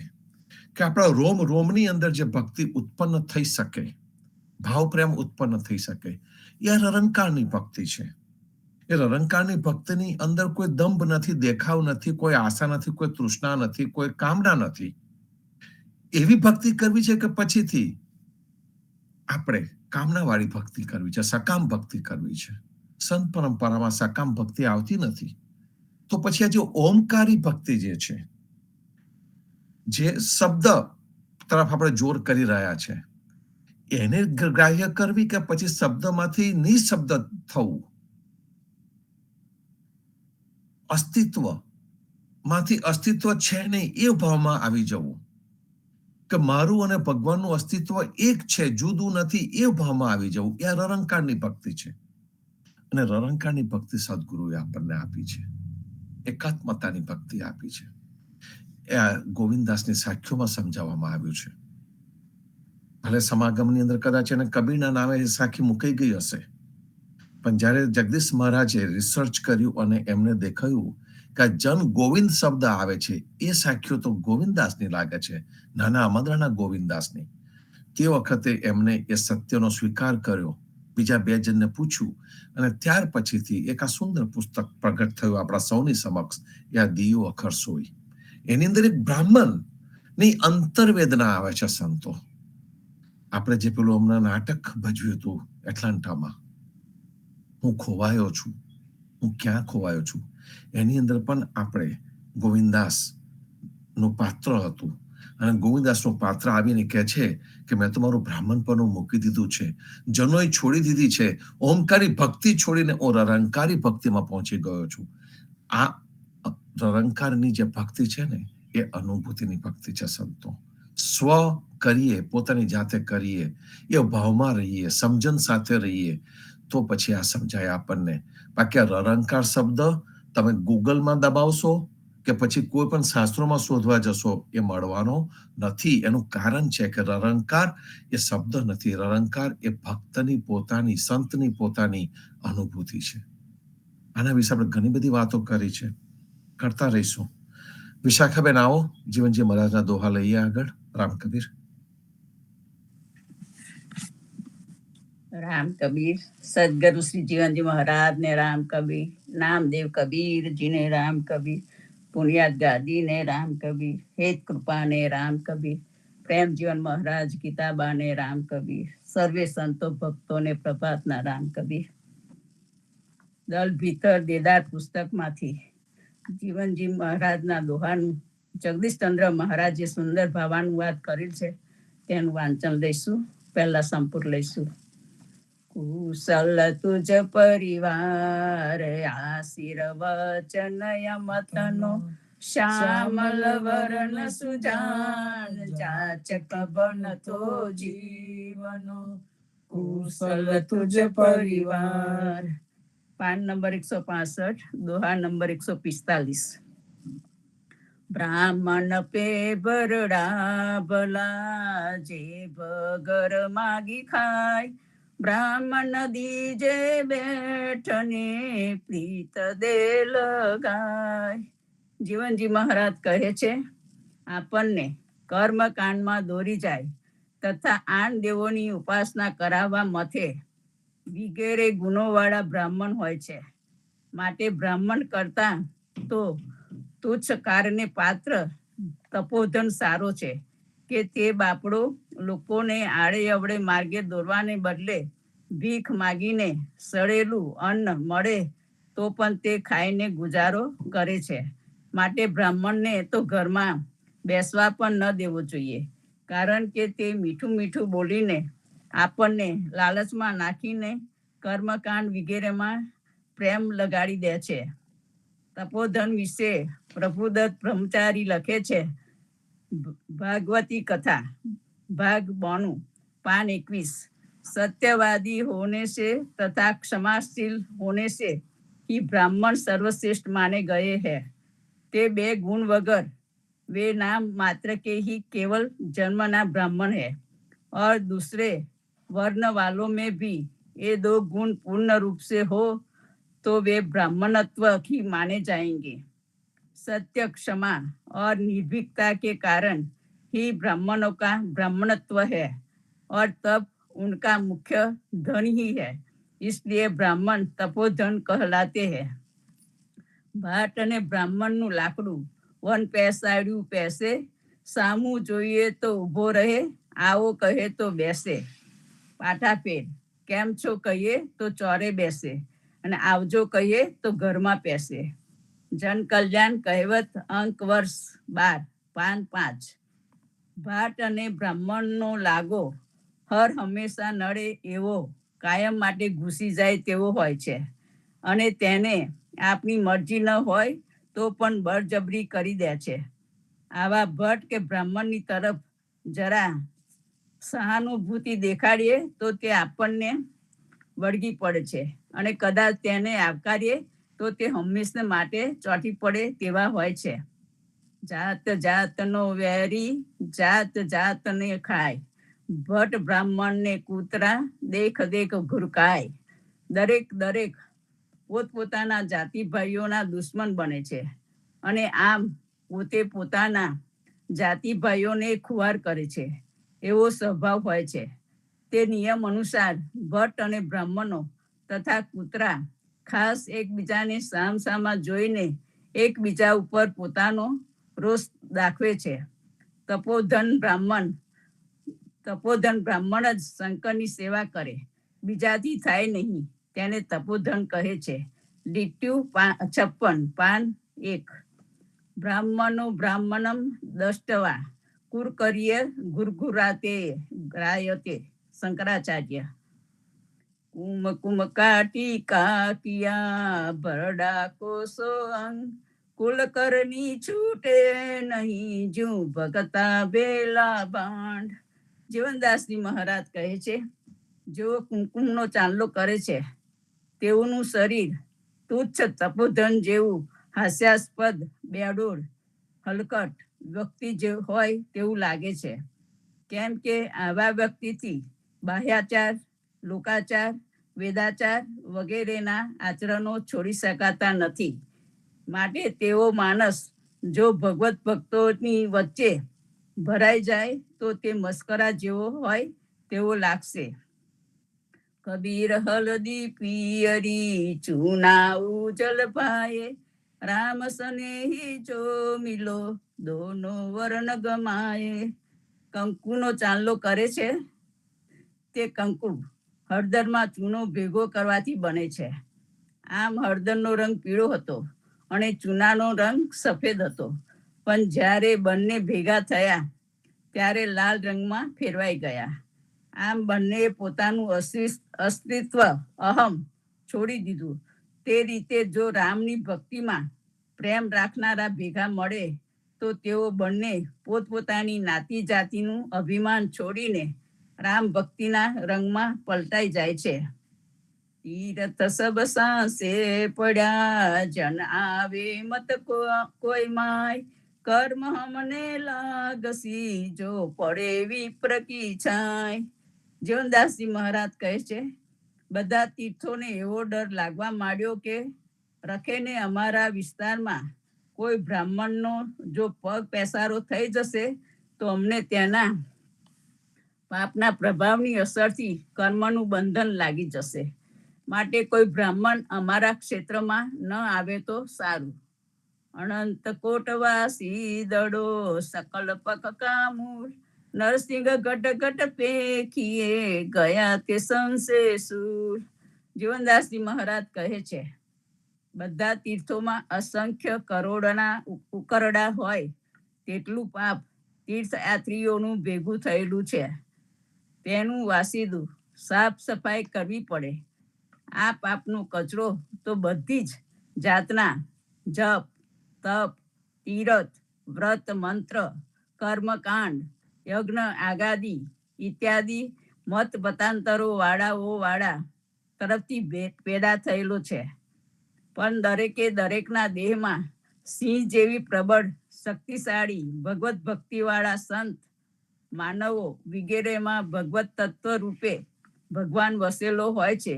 કે આપણા રોમ રોમની અંદર જે ભક્તિ ઉત્પન્ન થઈ શકે, ભાવ પ્રેમ ઉત્પન્ન થઈ શકે, એ રરંકારની ભક્તિ છે. એ રરંકારની ભક્તિની અંદર કોઈ દંભ નથી, દેખાવ નથી, કોઈ આશા નથી, કોઈ તૃષ્ણા નથી, કોઈ કામના નથી. એવી ભક્તિ કરવી છે કે પછીથી આપણે કામનાવાળી ભક્તિ કરવી છે, સકામ ભક્તિ કરવી છે. સંત પરંપરામાં સકામ ભક્તિ આવતી નથી. તો પછી આ જે ઓમકારી ભક્તિ જે છે, જે શબ્દ તરફ આપણે જોર કરી રહ્યા છે, એને ગ્રાહ્ય કરવી કે પછી શબ્દમાંથી નિશબ્દ થવું, અસ્તિત્વમાંથી અસ્તિત્વ છે નહીં એ ભાવમાં આવી જવું, કે મારું અને ભગવાનનું અસ્તિત્વ એક છે, જુદું નથી, એ ભાવમાં આવી જવું, એ રરંકારની ભક્તિ છે. અને રરંકારની ભક્તિ સદગુરુએ આપણને આપી છે, એકાત્મતાની ભક્તિ આપી છે. એ ગોવિંદદાસની સાખીઓમાં સમજાવવામાં આવ્યું છે. ભલે સમાગમની અંદર કદાચ એને કબીરના નામે સાખી મૂકાઈ ગઈ હશે, પણ જ્યારે જગદીશ મહારાજે રિસર્ચ કર્યું અને એમને દેખાયું કે જન ગોવિંદ શબ્દ આવે છે, એ સાખીઓ તો ગોવિંદદાસની લાગે છે, નાના અમદરાના ગોવિંદદાસની. તે વખતે એમને એ સત્યનો સ્વીકાર કર્યો, બીજા બે જણને પૂછ્યું અને ત્યાર પછીથી એક આ સુંદર પુસ્તક પ્રગટ થયું આપણા સૌની સમક્ષ, એ આ દિવ્ય અક્ષર સોય. એની અંદર એક બ્રાહ્મણની અંતરવેદના આવે છે. સંતો, આપણે જે પેલું હમણાં નાટક ભજવ્યું હતું એટલાન્ટામાં, હું ખોવાયો છું, હું ક્યાં ખોવાયો છું, એની અંદર પણ આપણે ગોવિંદદાસ નું પાત્ર હતું અને ગોવિંદદાસનું પાત્ર આવીને કહે છે કે મેં તમારું બ્રાહ્મણપણું મૂકી દીધું છે, જનોય છોડી દીધી છે, ઓમકારી ભક્તિ છોડીને હું રરંકારી ભક્તિમાં પહોંચી ગયો છું. આ રરંકારની જે ભક્તિ છે ને એ અનુભૂતિની ભક્તિ છે. સંતો, સ્વ કરીએ, પોતાની જાતે કરીએ, એ ભાવમાં રહીએ, સમજણ સાથે રહીએ, તો પછી આ સમજાય આપણને. બાકી આ રરંકાર શબ્દ તમે ગૂગલમાં દબાવશો કે પછી કોઈ પણ શાસ્ત્રોમાં શોધવા જશો, એ મળવાનો નથી. એનું કારણ છે કે રરંકાર એ શબ્દ નથી, રરંકાર એ ભક્તની પોતાની, સંતની પોતાની અનુભૂતિ છે. આના વિશે આપણે ઘણી બધી વાતો કરી છે, કરતા રહીશું. વિશાખાબેન, આવો જીવનજી મહારાજના દોહા લઈએ આગળ. રામ કબીર. રામ કબીર સદગુરુ શ્રી જીવનજી મહારાજ ને રામ કબીર, નામદેવ કબીર जी ने राम कबीर, पुण्यात गादी ने राम कबीर, हेत कृपा ने राम कबीर, प्रेम जीवन महाराज किताबा ने राम कबीर, सर्वे संतो भक्तो ने प्रभात ना राम कबीर. દલ ભીતર દેદાર પુસ્તકમાંથી જીવનજી મહારાજના દોહાનું જગદીશચંદ્ર મહારાજે સુંદર ભાવાનુવાદ કરેલ છે તેનું વાંચન લઈશું. પહેલા સંપૂર લઈશું. કુશલ તુજ પરિવાર આશીર વચન યમતનો, શ્યામલ વરણ સુજાન જાચક બન તો જીવનો. કુશલ તુજ પરિવાર. પાન નંબર 165, દોહા નંબર 145. બ્રાહ્મણ પે બરડા ભલા, જે બગર માગી ખાય, બ્રાહ્મણ દીજે બેઠને પ્રીત દે લગાય. જીવનજી મહારાજ કહે છે, આપણને કર્મકાંડમાં દોરી જાય તથા આન દેવોની ઉપાસના કરાવવા મથે વગેરે ગુણોવાળા બ્રાહ્મણ હોય છે. માટે બ્રાહ્મણ કરતા તો તુચ્છ કારણે પાત્ર તપોધન સારો છે કે તે બાપડો લોકોને આડે અવડે માર્ગે દોરવાને બદલે ભીખ માગીને સડેલું અન્ન મળે તો પણ તે ખાઈને ગુજારો કરે છે. માટે બ્રાહ્મણને તો ઘરમાં બેસવા પણ ન દેવો જોઈએ, કારણ કે તે મીઠું મીઠું બોલીને આપણને લાલચમાં નાખીને કર્મકાંડ વગેરેમાં પ્રેમ લગાડી દે છે. તપોધન વિશે પ્રભુદત્ત બ્રહ્મચારી લખે છે, ભાગવતી કથા भाग 92 पान 21, सत्यवादी होने से तथा क्षमाशील होने से ही ब्राह्मण सर्वश्रेष्ठ माने गए हैं. ते बे गुण वगर वे नाम मात्र के ही केवल जन्मना ब्राह्मण है और दूसरे वर्ण वालों में भी ये 2 गुण पूर्ण रूप से हो तो वे ब्राह्मणत्व ही माने जाएंगे. सत्य, क्षमा और निर्भीकता के कारण ही ब्राह्मणों का ब्राह्मणत्व है और तब उनका मुख्य धन ही है. इसलिए ब्राह्मण तपोधन कहलाते हैं. ભાટ અને બ્રાહ્મણનું લાકડું વન પેસાડ્યું પેસે, સામું જોઈએ તો ઊભો રહે, આવો કહે તો બેસે. પાટાફેર, કેમ છો કહીએ તો ચોરે બેસે અને આવજો કહીએ તો ઘરમાં પેસે. જન કલ્યાણ કહેવત અંક વર્ષ 12 પાન 5. ભાટ અને બ્રાહ્મણનો લાગો હર હંમેશા નડે એવો, કાયમ માટે ઘૂસી જાય તેવો હોય છે અને તેને આપની મરજી ન હોય તો પણ બળજબરી કરી દે છે. આવા ભટ્ટ કે બ્રાહ્મણની તરફ જરા સહાનુભૂતિ દેખાડીએ તો તે આપણને વળગી પડે છે અને કદાચ તેને આવકારીએ તો તે હંમેશા માટે ચોંટી પડે તેવા હોય છે. જાત જાતનો વેરી જાત જાતને ખાય, ભટ્ટ બ્રાહ્મણને કૂતરા દેખ દેખ ઘુરકાય. દરેક પોતપોતાના જાતિ ભાઈઓના દુશ્મન બને છે અને આમ પોતે પોતાના જાતિ ભાઈઓને ખુવાર કરે છે એવો સ્વભાવ હોય છે. તે નિયમ અનુસાર ભટ્ટ અને બ્રાહ્મણો તથા કૂતરા ખાસ એકબીજાને સામસામા જોઈને એકબીજા ઉપર પોતાનો રોષ દાખવે છે. તપોધન બ્રાહ્મણ જ શંકરની સેવા કરે, બીજાથી થાય નહીં, તેને તપોધન કહે છે. લીટ્યું 56 પાન 1. બ્રાહ્મણો બ્રાહ્મણમ દષ્ટવા કુરકર્ય ગુરગુરાતે ગ્રાયતે. શંકરાચાર્ય. કુમ કાટી કાકિયા ભરડા કોસો અંગ, કુલકર્ણી છૂટે નહીં જુ ભગતા બેલા બાંડ. જીવનદાસજી મહારાજ કહે છે, જેઓ કુમકુમનો ચાંદલો કરે છે તેઓનું શરીર તુચ્છ તપોધન જેવું હાસ્યાસ્પદ, બેડોળ, હલકટ વ્યક્તિ જે હોય તેવું લાગે છે. કેમ કે આવા વ્યક્તિથી બાહ્યાચાર, લોકાચાર, વેદાચાર વગેરેના આચરણો છોડી શકાતા નથી. માટે તેઓ માણસ જો ભગવત ભક્તોની વચ્ચે ભરાઈ જાય તો તે મસ્કરા જેવો હોય તેવો લાગશે. કબીર હલદી પિયરી ચૂના ઉજલ પાયે, રામ સનેહી જો મિલો દોનો વર્ણ ગમાયે. કંકુનો ચાંદલો કરે છે તે કંકુ હળદરમાં ચૂનો ભેગો કરવાથી બને છે. આમ હળદરનો રંગ પીળો હતો અને ચૂનાનો રંગ સફેદ હતો, પણ જ્યારે બંને ભેગા થયા ત્યારે લાલ રંગમાં ફેરવાઈ ગયા. આમ બંને પોતાનું અસ્તિત્વ અહમ છોડી દીધું. તે રીતે જો રામની ભક્તિમાં પ્રેમ રાખનારા ભેગા મળે તો તેઓ બંને પોતપોતાની નાતી જાતિનું અભિમાન છોડીને રામ ભક્તિના રંગમાં પલટાઈ જાય છે. તીરથ સબ સાંસે પડ્યા, જન આવે મત કોઈ માય, કર્મ હમને લાગસી જો પડે વિપ્ર કી છાય. જીવનદાસજી મહારાજ કહે છે, બધા તીર્થોને એવો ડર લાગવા માંડ્યો કે રખેને અમારા વિસ્તારમાં કોઈ બ્રાહ્મણનો જો પગ પેસારો થઈ જશે તો અમને તેના પાપના પ્રભાવની અસરથી કર્મનું બંધન લાગી જશે. માટે કોઈ બ્રાહ્મણ અમારા ક્ષેત્રમાં ન આવે તો સારું. અનંત કોટવાસી દડો સકલ પક કામૂલ, નરસિંહ ઘટ ઘટ પેખીએ ગયા તે સંશે શૂલ. જીવનદાસજી મહારાજ કહે છે, બધા તીર્થોમાં અસંખ્ય કરોડના ઉકરડા હોય તેટલું પાપ તીર્થયાત્રીઓનું ભેગું થયેલું છે. તેનું વાસીદું સાફ સફાઈ કરવી પડે. આ પાપનો કચરો તો બધી જ જાતના જપ, તપ, તીરથ, વ્રત, મંત્ર, કર્મકાંડ, યજ્ઞ આગાદી ઇત્યાદિ મત મતાંતરો વાળા તરફથી પેદા થયેલો છે. પણ દરેકના દેહમાં સિંહ જેવી પ્રબળ શક્તિશાળી ભગવત ભક્તિવાળા સંત માનવો વગેરેમાં ભગવત તત્વ રૂપે ભગવાન વસેલો હોય છે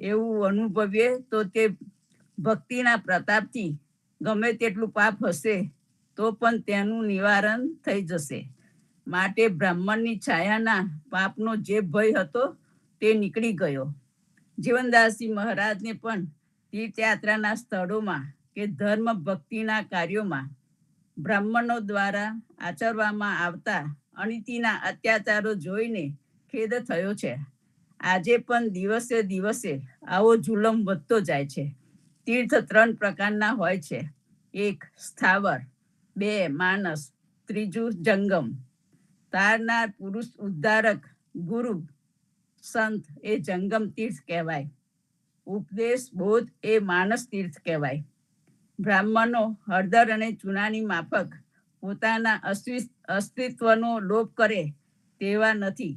એવું અનુભવીએ તો તે ભક્તિના પ્રતાપથી ગમે તેટલું પાપ હશે તો પણ તેનું નિવારણ થઈ જશે. માટે બ્રાહ્મણની છાયાના પાપનો જે ભય હતો તે નીકળી ગયો. જીવનદાસજી મહારાજને પણ તીર્થયાત્રાના સ્થળોમાં કે ધર્મ ભક્તિના કાર્યોમાં બ્રાહ્મણો દ્વારા આચરવામાં આવતા અનીતિના અત્યાચારો જોઈને ખેદ થયો છે. આજે પણ દિવસે દિવસે આવો જુલમ વધતો જાય છે. તીર્થ 3 પ્રકારના હોય છે. 1 સ્થાવર, 2 માનસ, 3 જંગમ. તારનાર પુરુષ ઉદ્ધારક ગુરુ સંત એ જંગમ તીર્થ કહેવાય. ઉપદેશ બોધ એ માનસ તીર્થ કહેવાય. બ્રાહ્મણો હળદર અને ચૂનાની માફક પોતાના અસ્તિત્વનો લોપ કરે તેવા નથી,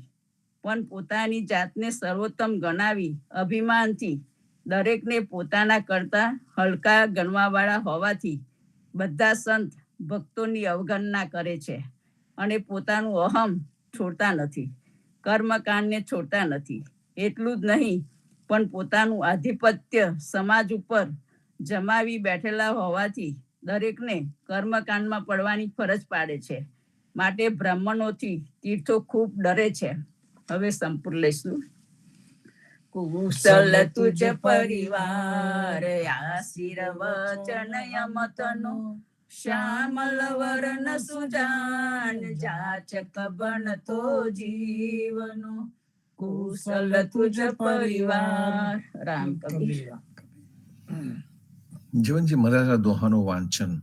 પણ પોતાની જાતને સર્વોત્તમ ગણાવી અભિમાનથી દરેકને પોતાના કરતા હલકા ગણવાવાળા હોવાથી બધા સંત ભક્તોની અવગણના કરે છે અને પોતાનું અહમ છોડતા નથી, કર્મકાંડને છોડતા નથી. એટલું જ નહીં, પણ પોતાનું આધિપત્ય સમાજ ઉપર જમાવી બેઠેલા હોવાથી દરેકને કર્મકાંડમાં પડવાની ફરજ પાડે છે. માટે બ્રાહ્મણોથી તીર્થો ખૂબ ડરે છે. હવે સંપૂર્ણ લઈશું. કુશલ તુજ પરિવાર, આશીર વચન યમતનો, શ્યામલ વરણ સુજાન, જાચક બનતો જીવનો. કુશલ તુજ પરિવાર. રામ કબીર. જીવનજી મહારાજના દોહાનું વાંચન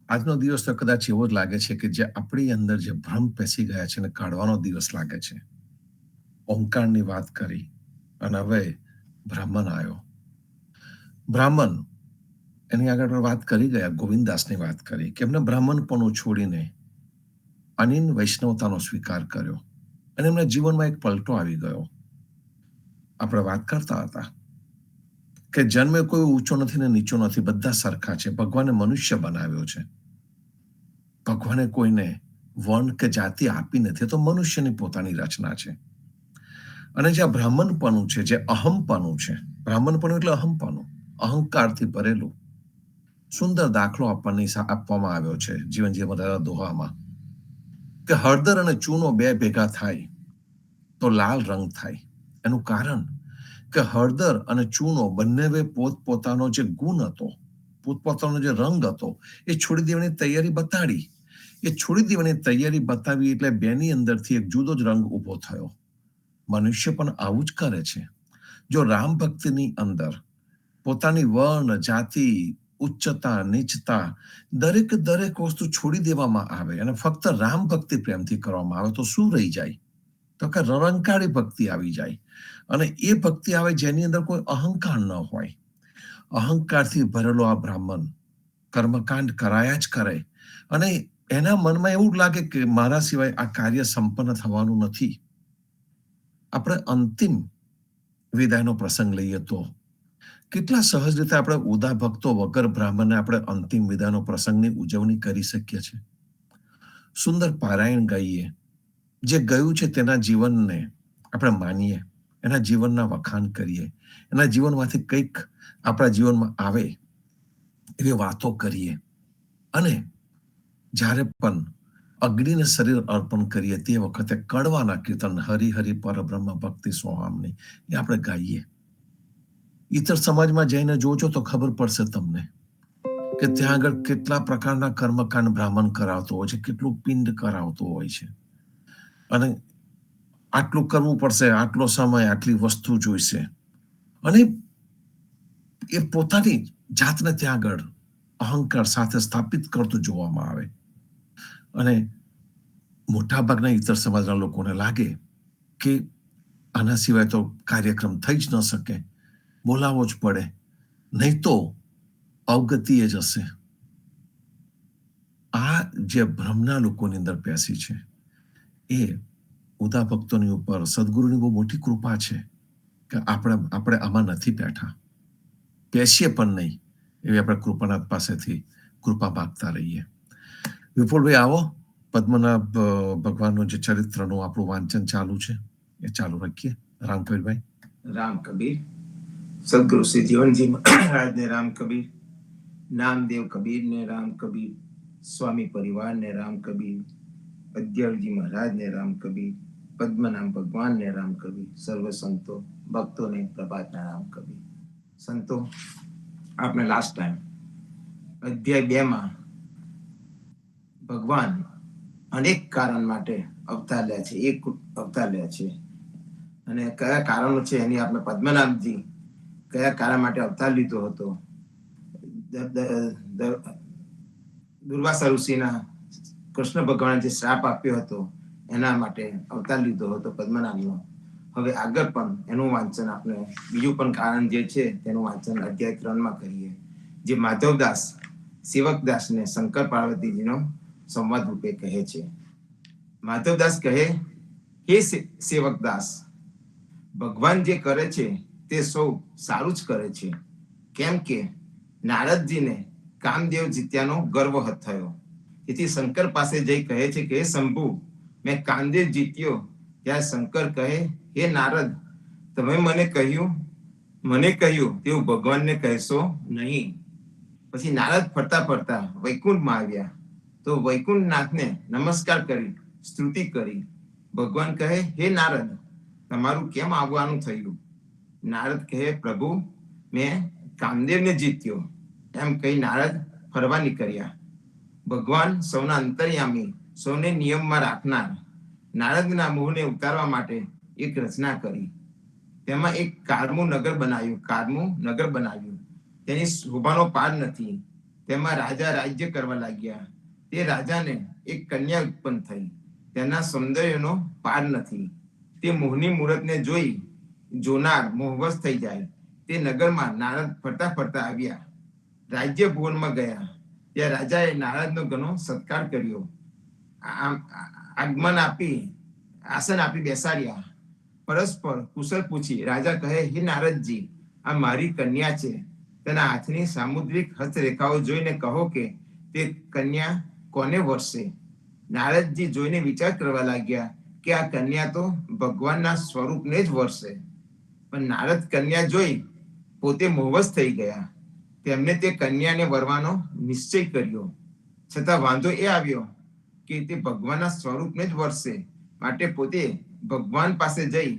આજનો દિવસ તો કદાચ એવો જ લાગે છે કે જે આપણી અંદર જે ભ્રમ પેસી ગયા છે એને કાઢવાનો દિવસ લાગે છે. ઓંકારની વાત કરી અને હવે બ્રાહ્મણ આવ્યો. બ્રાહ્મણ એની આગળ વાત કરી ગયા, ગોવિંદદાસની વાત કરી કે એમને બ્રાહ્મણપણું છોડીને અનિન વૈષ્ણવતાનો સ્વીકાર કર્યો અને એમના જીવનમાં એક પલટો આવી ગયો. આપણે વાત કરતા હતા કે જન્મે કોઈ ઊંચો નથી ને નીચો નથી, બધા સરખા છે. ભગવાને મનુષ્ય બનાવ્યો છે. ભગવાને કોઈને વર્ણ કે જાતિ આપી નથી, તો મનુષ્યની પોતાની રચના છે. અને જે બ્રાહ્મણપણું છે, જે અહમપણું છે, બ્રાહ્મણપણું એટલે અહમપણું, અહંકારથી ભરેલું સુંદર દાખલો આપવામાં આવ્યો છે જીવનજી મહારાજના દોહામાં કે હળદર અને ચૂનો બે ભેગા થાય તો લાલ રંગ થાય. એનું કારણ કે હળદર અને ચૂનો બંને પોતપોતાનો જે ગુણ હતો, પોતપોતાનો જે રંગ હતો, એ છોડી દેવાની તૈયારી બતાડી. એ છોડી દેવાની તૈયારી બતાવી એટલે બેની અંદરથી એક જુદો જ રંગ ઉભો થયો. મનુષ્ય પણ આવું જ કરે છે. જો રામ ભક્તિની અંદર પોતાની વર્ણ, જાતિ, ઉચ્ચતા, નીચતા દરેક વસ્તુ છોડી દેવામાં આવે અને ફક્ત રામ ભક્તિ પ્રેમથી કરવામાં આવે તો શું રહી જાય? તો કે રરંકાળી ભક્તિ આવી જાય. અને એ ભક્તિ આવે જેની અંદર કોઈ અહંકાર ન હોય. અહંકારથી ભરેલો આ બ્રાહ્મણ કર્મકાંડ કરાયા જ કરે અને એના મનમાં એવું લાગે કે મારા સિવાય આ કાર્ય સંપન્ન થવાનું નથી. આપણે અંતિમ વિદાયનો પ્રસંગ લઈએ તો કેટલા સહજ રીતે આપણે ઉદા ભક્તો વગર બ્રાહ્મણને આપણે અંતિમ વિદાયનો પ્રસંગની ઉજવણી કરી શકીએ છીએ. સુંદર પારાયણ ગાઈએ, જે ગયું છે તેના જીવનને આપણે માનીએ, એના જીવનના વખાણ કરીએ, એના જીવનમાંથી કંઈક આપણા જીવનમાં આવે એવી વાતો કરીએ. અને જ્યારે પણ અગ્નિને શરીર અર્પણ કરીએ તે વખતે કડવાના કીર્તન હરિ હરિ પરબ્રહ્મ ભક્તિ સોહામની એ આપણે ગાઈએ. ઇતર સમાજમાં જઈને જોજો તો ખબર પડશે તમને કે ત્યાં આગળ કેટલા પ્રકારના કર્મકાંડ બ્રાહ્મણ કરાવતો હોય છે, કેટલું પિંડ કરાવતો હોય છે. અને આટલું કરવું પડશે, આટલો સમય, આટલી વસ્તુ જોઈશે. અને એ પોતાની જાતને ત્યાં આગળ અહંકાર સાથે સ્થાપિત કરતું જોવામાં આવે. અને મોટા ભાગના ઇતર સમાજના લોકોને લાગે કે આના સિવાય તો કાર્યક્રમ થઈ જ ન શકે, બોલાવવો જ પડે, નહીં તો અવગતિ એ જશે. આ જે ભ્રમના લોકોની અંદર બેસી છે એ ઉદા ભક્તોની ઉપર સદગુરુની બહુ મોટી કૃપા છે કે આપણે આમાં નથી બેઠા, બેસીએ પણ નહીં એવી આપણે કૃપાનાથ પાસેથી કૃપા માગતા રહીએ. વિપુલભાઈ આવો, પદ્મનાભ ભગવાનનું જે ચરિત્રનું આપણું વાંચન ચાલુ છે એ ચાલુ રાખીએ. રામકબીરભાઈ. રામ કબીર. સદગુરુ શ્રી જીવનજી મહારાજ ને રામ કબીર, નામદેવ કબીર ને રામ કબીર, સ્વામી પરિવાર ને રામ કબીર, અદ્યાવજી મહારાજ ને રામ કબીર, પદ્મનાભ ભગવાન ને રામ કબીર, સર્વ સંતો ભક્તોને પ્રભાતના રામ કબીર. સંતો, આપણે લાસ્ટ ટાઈમ અધ્યાય 2 માં ભગવાન અનેક કારણ માટે અવતાર લે છે, એક અવતાર લે છે. અને કયા કારણો છે એની આપણે પદ્મનાભજી કયા કારણ માટે અવતાર લીધો હતો, દુર્વાસા ઋષિના કૃષ્ણ ભગવાને જે શ્રાપ આપ્યો હતો એના માટે અવતાર લીધો હતો પદ્મનાભનો. હવે આગળ પણ એનું વાંચન આપણે બીજું પણ કારણ જે છે તેનું વાંચન અધ્યાય 3 માં કરીએ, જે માધવદાસ સેવકદાસને શંકર પાર્વતીજીનો સંવાદ રૂપે કહે છે. માધવદાસ કહે, હે સેવકદાસ, ભગવાન જે કરે છે તે સૌ સારું જ કરે છે. કેમ કે નારદજીને કામદેવ જીત્યાનો ગર્વ થયો, તેથી શંકર પાસે જઈ કહે છે કે હે શંભુ, મેં કામદેવ જીત્યો. ત્યારે શંકર કહે, હે નારદ, તમે મને કહ્યું તેવું ભગવાનને કહેશો નહીં. પછી નારદ ફરતા ફરતા વૈકુંઠમાં આવ્યા તો વૈકુંઠનાથને નમસ્કાર કરી સ્તુતિ કરી. ભગવાન કહે, હે નારદ, તમારું કેમ આવવાનું થયું? નારદ કહે, પ્રભુ, મેં કામદેવને જીત્યો. એમ કહી નારદ ફરવા નીકળ્યા. ભગવાન સૌના અંતર્યામી, સૌને નિયમમાં રાખનાર, નારદના મોહને ઉતારવા માટે એક રચના કરી. તેમાં એક કારમું નગર બનાવ્યું. તેની શોભાનો પાર નથી. તેમાં રાજા રાજ્ય કરવા લાગ્યા. તે રાજાને એક કન્યા ઉત્પન્ન થઈ. તેના સૌંદર્યનો પાર નથી. તે મોહની મૂરતને જોઈ જોનાર મોહવશ થઈ જાય. તે નગરમાં નારદ ફરતા ફરતા આવ્યા. રાજ્ય ભુવનમાં ગયા. ત્યાં રાજાએ નારદનો ઘણો સત્કાર કર્યો. આગમન આપી આસન આપી બેસાડ્યા. પરસ્પર કુશળ પૂછી રાજા કહે, હે નારદજી, આ મારી કન્યા છે. તેના હાથની સામુદ્રિક હસ્તરેખાઓ જોઈને કહો કે તે કન્યા કોને વરસે? નારદજી જોઈને વિચાર કરવા લાગ્યા કે આ કન્યા તો ભગવાનના સ્વરૂપને જ વરસે. પણ નારદ કન્યા જોઈ પોતે મોહવશ થઈ ગયા. તેમને તે કન્યાને વરવાનો નિશ્ચય કર્યો. છતાં વાંધો એ આવ્યો કે તે ભગવાનના સ્વરૂપને જ વર્ષે, માટે પોતે ભગવાન પાસે જઈ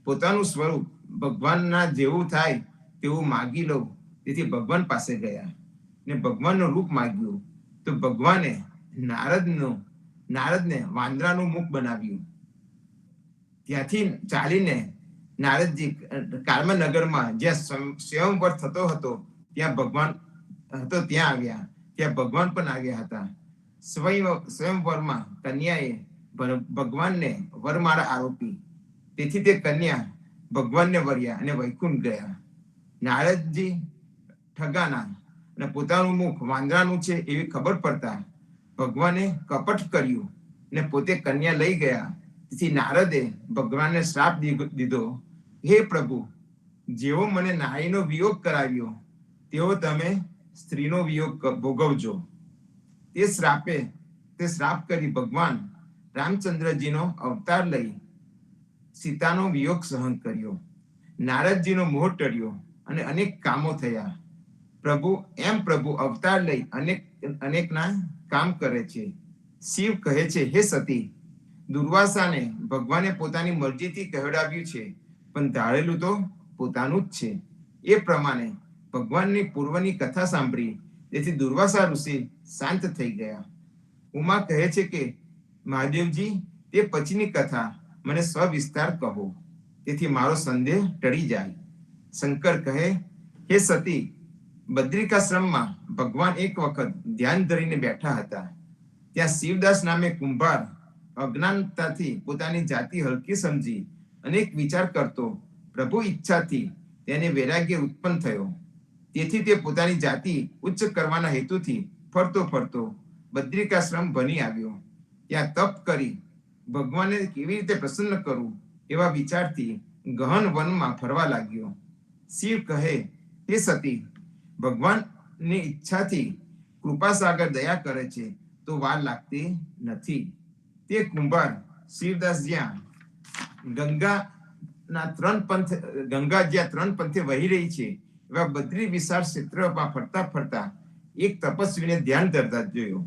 પોતાનું સ્વરૂપ ભગવાનના જેવું થાય તેવું માગી લઉં. તેથી ભગવાન પાસે ગયા ને ભગવાનનું રૂપ માગ્યું. તો ભગવાને નારદને વાંદરાનું મુખ બનાવ્યું. ત્યાંથી ચાલીને નારદજી કાળમા નગરમાં જ્યાં સ્વયંવર થતો હતો ત્યાં ભગવાન હતો ત્યાં આવ્યા. ત્યાં ભગવાન પણ આવ્યા હતા. સ્વયંવરમાં કન્યાએ ભગવાનને વરમાળા આરોપી. તેથી તે કન્યા ભગવાનને વર્યા અને વૈકુંઠ ગયા. નારદજી ઠગાના અને પોતાનું મુખ વાંદરાનું છે એવી ખબર પડતા ભગવાને કપટ કર્યું ને પોતે કન્યા લઈ ગયા. તેથી નારદે ભગવાનને શ્રાપ દીધો, હે પ્રભુ, જેવો મને નારીનો વિયોગ કરાવ્યો તેવો તમે સ્ત્રીનો વિયોગ ભોગવજો. તે શ્રાપ કરી ભગવાન રામચંદ્રજીનો અવતાર લઈ સીતાનો વિયોગ સહન કર્યો. નારદજીનો મોહ ટળ્યો અને અનેક કામો થયા. પ્રભુ અવતાર લઈ અનેકના કામ કરે છે. શિવ કહે છે, હે સતી, દુર્વાસાને ભગવાને પોતાની મરજીથી કહેવડાવ્યું છે, પણ ધારેલું તો પોતાનું જ છે. એ પ્રમાણે ભગવાનની પૂર્વની કથા સાંભળી. તેથી દુર્વાસા ઋષિ શાંત થઈ ગયા. ઉમા કહે છે કે મહાદેવજી, તે પછીની કથા મને સવિસ્તાર કહો, તેથી મારો સંદેહ ટળી જાય. શંકર કહે, હે સતી, બદ્રિકાશ્રમમાં ભગવાન એક વખત ધ્યાન ધરીને બેઠા હતા. ત્યાં શિવદાસ નામે કુંભાર અજ્ઞાનતાથી પોતાની જાતિ હલકી સમજી અનેક વિચાર કરતો પ્રભુ ઈચ્છાથી તેને વૈરાગ્ય ઉત્પન્ન થયો. તેથી તે પોતાની જાતિ ઉચ્ચ કરવાના હેતુથી ફરતો બદ્રિકાશ્રમ બની આવ્યો. ત્યાં તપ કરી ભગવાનને કેવી રીતે પ્રસન્ન કરવું એવા વિચારથી ગહન વનમાં ફરવા લાગ્યો. શિવ કહે, હે સતી, ભગવાનની ઈચ્છાથી કૃપાસાગર દયા કરે છે તો વાર લાગતી નથી. તે કુંભાર શિવદાસ જ્યાં ગંગા જ્યાં ત્રણ પંથે વહી રહી છે એવા બદ્રી વિશાળ ક્ષેત્રમાં ફરતા એક તપસ્વીને ધ્યાન ધરતા જોયો.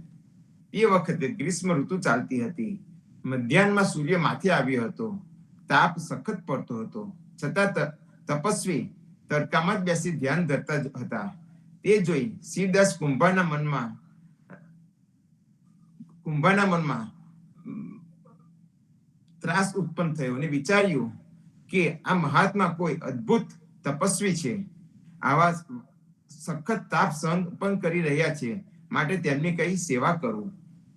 એ વખતે ગ્રીષ્મ ઋતુ ચાલતી હતી. મધ્યાહનમાં સૂર્ય માથે આવ્યો હતો. તાપ સખત પડતો હતો. છતાં તપસ્વી તડકામાં જ બેસી ધ્યાન ધરતા હતા. તે જોઈ શિવદાસ કુંભારના મનમાં ત્રાસ ઉત્પન્ન થયો અને વિચાર્યું કે આ મહાત્મા કોઈ અદ્ભુત તપસ્વી છે. આવા સખત તાપ સહન પણ કરી રહ્યા છે, માટે તેમની કઈ સેવા કરું.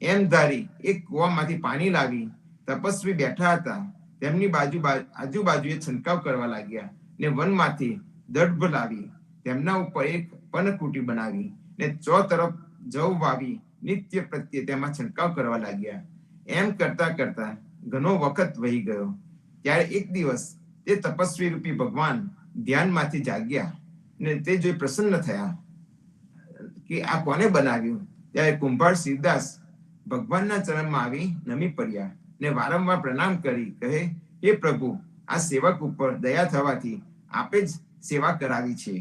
એમ ધારી એક કૂવામાંથી પાણી લાવી તપસ્વી બેઠા હતા તેમની આજુબાજુએ છંટકાવ કરવા લાગ્યા ને વનમાંથી દર્ભ લાવી તેમના ઉપર એક પનકુટી બનાવી ને તરફ જવ વાવી નિત્ય પ્રત્યે તેમાં છંટકાવ કરવા લાગ્યા. એમ કરતા ઘણો વખત વહી ગયો. ત્યારે એક દિવસ તે તપસ્વી રૂપી ભગવાન ધ્યાનમાંથી જાગ્યા ને તે જોઈ પ્રસન્ન થયા કે આ કોને બનાવ્યું. ત્યારે કુંભાર શિવદાસ ભગવાનના ચરણમાં આવી નમી પડ્યા ને વારંવાર પ્રણામ કરી કહે, હે પ્રભુ, આ સેવક ઉપર દયા થવાથી આપે જ સેવા કરાવી છે.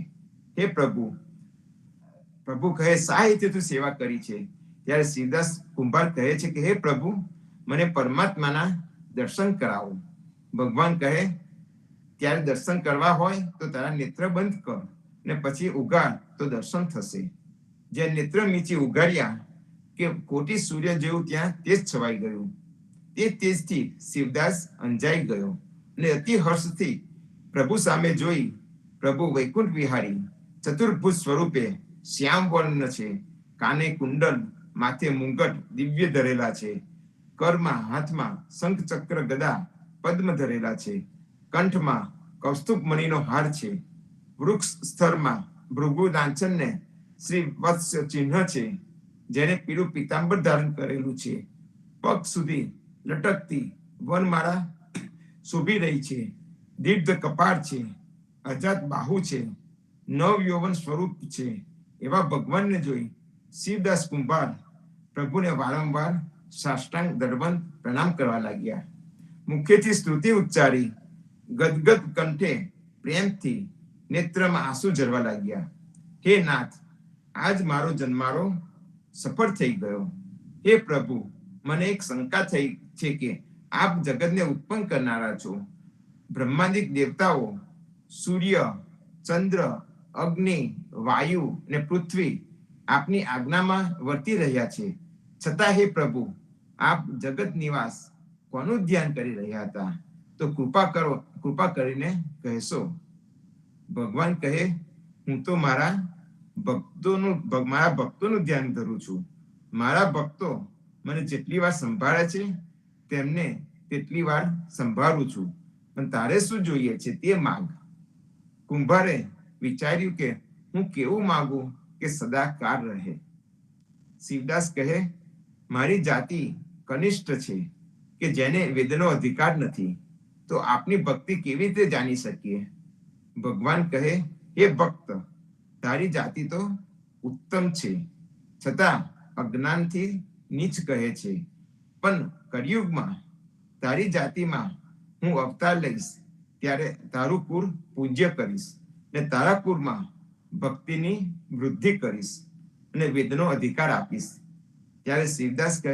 હે પ્રભુ કહે, શા હેતુ તું સેવા કરી છે. ત્યારે શિવદાસ કુંભાર કહે છે કે હે પ્રભુ, મને પરમાત્માના દર્શન કરાવો. ભગવાન કહે, ત્યારે દર્શન કરવા હોય તો તારા નેત્ર બંધ કર ને પછી ઉગાડ તો દર્શન થશે. જે નેત્ર મીચી ઉગાડ્યા કે કોટી સૂર્ય જેવું ત્યાં તેજ છવાઈ ગયું. તે તેજથી શિવદાસ અંજાઈ ગયો અને અતિ હર્ષથી પ્રભુ સામે જોઈ. પ્રભુ વૈકુંઠ વિહારી ચતુર્ભુજ સ્વરૂપે શ્યામ વર્ણ છે. કાને કુંડલ, માથે મુંગટ દિવ્ય ધરેલા છે. કરમાં હાથમાં શંખ ચક્ર ગદા પદ્મ ધરેલા છે. કંઠમાં કૌસ્તુભ મણિનો હાર છે. વૃક્ષ સ્થળમાં ભૃગુ લાંછનને શ્રી વત્સ ચિહ્ન છે. જેને પીળું પીતાંબર ધારણ કરેલું છે. પગ સુધી લટકતી વનમાળા શોભી રહી છે. દીર્ઘ કપાળ છે. અજાત બાહુ છે. નવ યૌવન સ્વરૂપ છે. એવા ભગવાનને જોઈ શિવદાસ કુંભાર પ્રભુને વારંવાર સાષ્ટાંગ દંડવત પ્રણામ કરવા લાગ્યા. મુખેથી સ્તુતિ ઉચ્ચારી ગદગદ કંઠે પ્રેમથી નેત્રમાં આંસુ ઝરવા લાગ્યા. હે નાથ, આજ મારો જન્મારો સફળ થઈ ગયો. હે પ્રભુ, મને એક શંકા થઈ છે કે આપ જગતને ઉત્પન્ન કરનારા છો. બ્રહ્માંડિક દેવતાઓ સૂર્ય, ચંદ્ર, અગ્નિ, વાયુ ને પૃથ્વી આપની આજ્ઞામાં વર્તી રહ્યા છે. છતાં હે પ્રભુ, આપ જગત નિવાસ કોનું ધ્યાન કરી રહ્યા હતા? તો કૃપા કરીને કહેશો. ભગવાન કહે, હું તો મારા ભક્તોનું ધ્યાન ધરું છું. મારા ભક્તો મને જેટલી વાર સંભાળે છે તેમને તેટલી વાર સંભાળું છું. પણ તારે શું જોઈએ છે તે માંગ. કુંભારે વિચાર્યું કે હું કેવું માંગુ કે સદાકાળ રહે. શિવદાસ કહે, મારી જાતિ કનિષ્ઠ છે કે જેને વેદનો અધિકાર નથી, તો આપની ભક્તિ કેવી રીતે જાણી શકીએ? ભગવાન કહે, હે ભક્ત, તારી જાતિ તો ઉત્તમ છે, છતાં અજ્ઞાનથી નીચ કહે છે. પણ કળિયુગમાં તારી જાતિમાં હું અવતાર લઈશ, ત્યારે તારું કુળ પૂજ્ય કરીશ ને તારા કુળમાં ભક્તિની વૃદ્ધિ કરીશ અને વેદનો અધિકાર આપીશ. ત્યારે શિવદાસ કહે,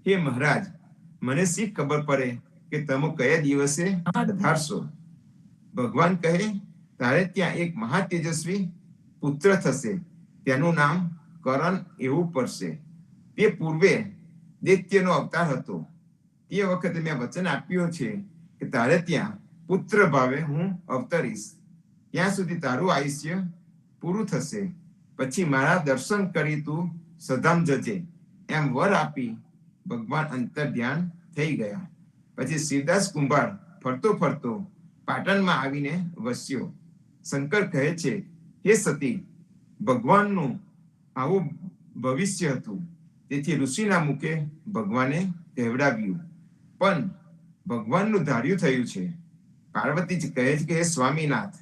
હે મહારાજ, મને શી ખબર પડે કે તમે કયા દિવસે વધારશો? ભગવાન કહે, તારે ત્યાં એક મહાતેજસ્વી પુત્ર થશે, તેનું નામ કરણ એવું પડશે. તે પૂર્વે દૈત્યનો અવતાર હતો. તે વખતે મેં વચન આપ્યું છે કે તારે ત્યાં પુત્ર ભાવે હું અવતરીશ. ત્યાં સુધી તારું આયુષ્ય પૂરું થશે. પછી મારા દર્શન કરી તું સધામ જજે, એમ વર આપી ભગવાન અંતર ધ્યાન થઈ ગયા. પછી શિવદાસ કુંભાર ફરતો ફરતો પાટણમાં આવીને વસ્યો. શંકર કહે છે, હે સતી, ભગવાનનું આવું ભવિષ્ય હતું, તેથી ઋષિના મુખે ભગવાને કહેવડાવ્યું, પણ ભગવાનનું ધાર્યું થયું છે. પાર્વતીજી કહે છે કે હે સ્વામીનાથ,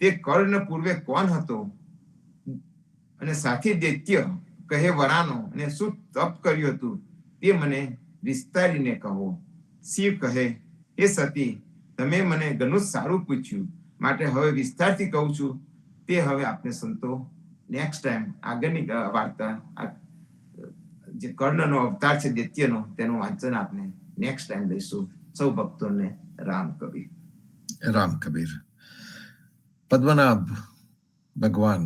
તે કર્ણ પૂર્વે કોણ હતો અને સાથી દૈત્ય કહે વરાનો અને શું તપ કર્યું હતું તે મને વિસ્તારીને કહો. શિવ કહે, હે સતી, તમે મને ઘણું સારું પૂછ્યું, માટે હવે વિસ્તારથી કહું છું. તે હવે આપણે સંતો નેક્સ્ટ ટાઈમ આગળની વાર્તા, જે કર્ણનો અવતાર છે દૈત્યનો, તેનું વાંચન આપણે નેક્સ્ટ ટાઈમ લઈશું. સૌ ભક્તોને રામ કબીર. રામ કબીર. પદ્મનાભ ભગવાન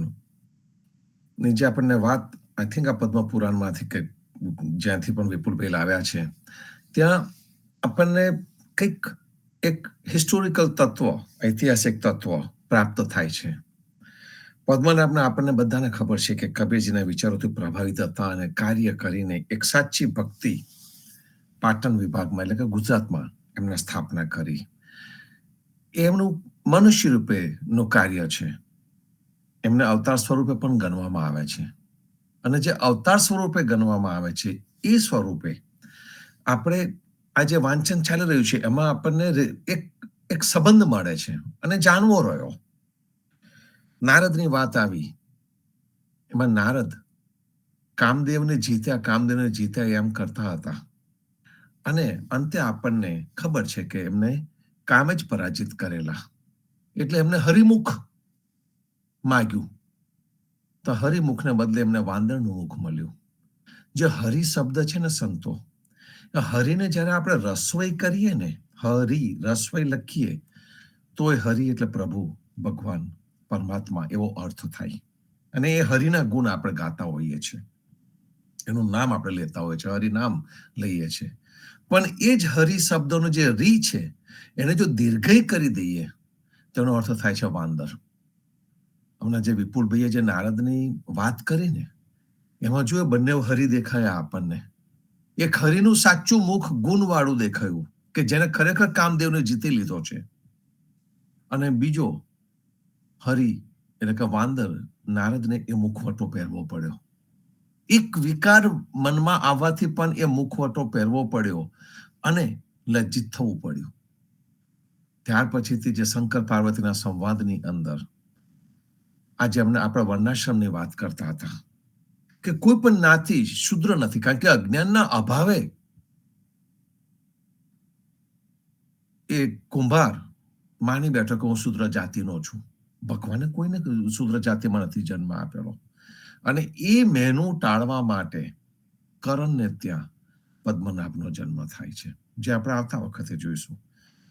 ની જે આપણને વાત, આઈ થિંક આ પદ્મ પુરાણમાંથી કે જ્યાંથી પણ વિપુલભાઈ લાવ્યા છે, ત્યાં આપણને કંઈક એક હિસ્ટોરિકલ તત્વ, ઐતિહાસિક તત્વ પ્રાપ્ત થાય છે. પદ્મનાભના આપણને બધાને ખબર છે કે કબીરજીના વિચારોથી પ્રભાવિત હતા અને કાર્ય કરીને એક સાચી ભક્તિ પાટણ વિભાગમાં એટલે કે ગુજરાતમાં એમને સ્થાપના કરી. એમનું મનુષ્ય રૂપેનું કાર્ય છે. એમને અવતાર સ્વરૂપે પણ ગણવામાં આવે છે. અને જે અવતાર સ્વરૂપે ગણવામાં આવે છે એ સ્વરૂપે આપણે આ જે વાંચન ચાલી રહ્યું છે એમાં આપણને એક સંબંધ મળે છે અને જાણવો રહ્યો. નારદની વાત આવી, એમાં નારદ કામદેવને જીત્યા એમ કરતા હતા અને અંતે આપણને ખબર છે કે એમને કામ જ પરાજિત કરેલા. એટલે એમને હરિમુખ માગ્યું, તો હરિમુખને બદલે એમને વાંદરનું મુખ મળ્યું. જે હરિ શબ્દ છે ને સંતો, હરિને જ્યારે આપણે રસોઈ કરીએ ને, હરિ રસોઈ લખીએ તો એ હરિ એટલે પ્રભુ, ભગવાન, પરમાત્મા એવો અર્થ થાય. અને એ હરિના ગુણ આપણે ગાતા હોઈએ છીએ, એનું નામ આપણે લેતા હોઈએ છીએ, હરિનામ લઈએ છીએ. પણ એ જ હરિ શબ્દનો જે રી છે એને જો દીર્ઘઈ કરી દઈએ તેનો અર્થ થાય છે વાંદર. હમણાં જે વિપુલભાઈએ જે નારદની વાત કરી ને, એમાં જો બંને હરિ દેખાયા આપણને. એક હરિનું સાચું મુખ ગુણવાળું દેખાયું કે જેને ખરેખર કામદેવને જીતી લીધો છે, અને બીજો હરિ એટલે કે વાંદર, નારદને એ મુખવટો પહેરવો પડ્યો. એક વિકાર મનમાં આવવાથી પણ એ મુખવટો પહેરવો પડ્યો અને લજ્જિત થવું પડ્યું. ત્યાર પછીથી જે શંકર પાર્વતીના સંવાદની અંદર આજે અમને આપણા વર્ણાશ્રમની વાત કરતા હતા કે કોઈ પણ જ્ઞાતિ શુદ્ર નથી, કારણ કે અજ્ઞાનના અભાવે એ કુંભાર માની બેઠો કે હું શુદ્ર જાતિનો છું. ભગવાને કોઈને શુદ્ર જાતિમાં નથી જન્મ આપેલો. અને એ મેનું ટાળવા માટે કરણને ત્યાં પદ્મનાભનો જન્મ થાય છે, જે આપણે આવતા વખતે જોઈશું.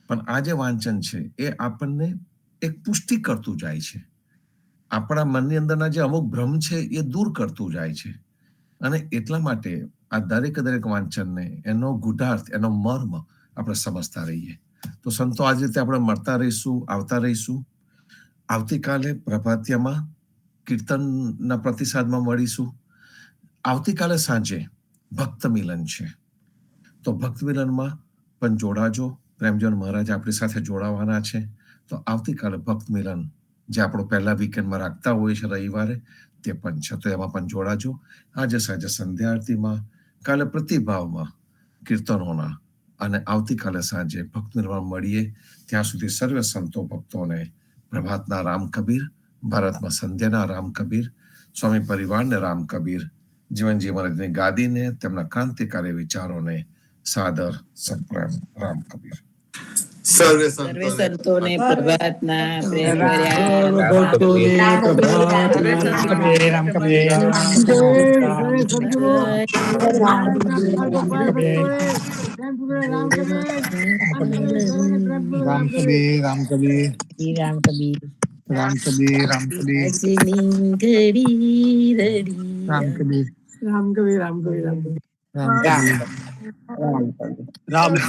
પણ આ જે વાંચન છે એ આપણને એક પુષ્ટિ કરતું જાય છે, આપણા મનની અંદરના જે અમુક ભ્રમ છે એ દૂર કરતું જાય છે. અને એટલા માટે આ દરેક વાંચનને એનો ગુઢાર્થ, એનો મર્મ આપણે સમજતા રહીએ. તો સંતો આજ રીતે આપણે મળતા રહીશું, આવતા રહીશું. આવતીકાલે પ્રભાતિયામાં કીર્તનના પ્રતિસાદમાં મળીશું. આવતીકાલે સાંજે ભક્ત મિલન છે, તો ભક્ત મિલનમાં પણ જોડાજો. પ્રેમજન મહારાજ આપણી સાથે જોડાવાના છે. તો આવતીકાલે ભક્ત મિલન, જે આપણો પહેલા વીકેન્ડમાં રાખતા હોય છે રવિવારે, તે પણ છે, તો એમાં પણ જોડાજો. આજે સાંજે સંધ્યા આરતીમાં, કાલે પ્રતિભાવમાં કીર્તનોના, અને આવતીકાલે સાંજે ભક્ત મિલનમાં મળીએ. ત્યાં સુધી સર્વે સંતો ભક્તોને પ્રભાતના રામ કબીર, ભારતમાં સંધ્યાના રામ કબીર, સ્વામી પરિવારને રામ કબીર, જીવનજી મહારાજની ગાદીને, તેમના ક્રાંતિકારી વિચારોને સાદર સપ્રેમ રામ કબીર. સર્વે સર્વે સંતોને સંતોને પ્રભાતના પ્રેમ સર્વ ભક્તોને રામ કબીર સર્વે સદગુરુ મહારાજના બાળ ગોપાળ ભક્તોને પ્રેમ પૂર્વક રામ કબીર. રામ કબીર સર્વને પ્રેમ પૂર્વક રામ કબીર. રામ કબીર રામ કબીર રામ કબીર રામ કબીર આજની ઘડી રડી રામ કબીર રામ કબીર રામ કબીર રામ કબીર. રામ કબીર રામ કબીર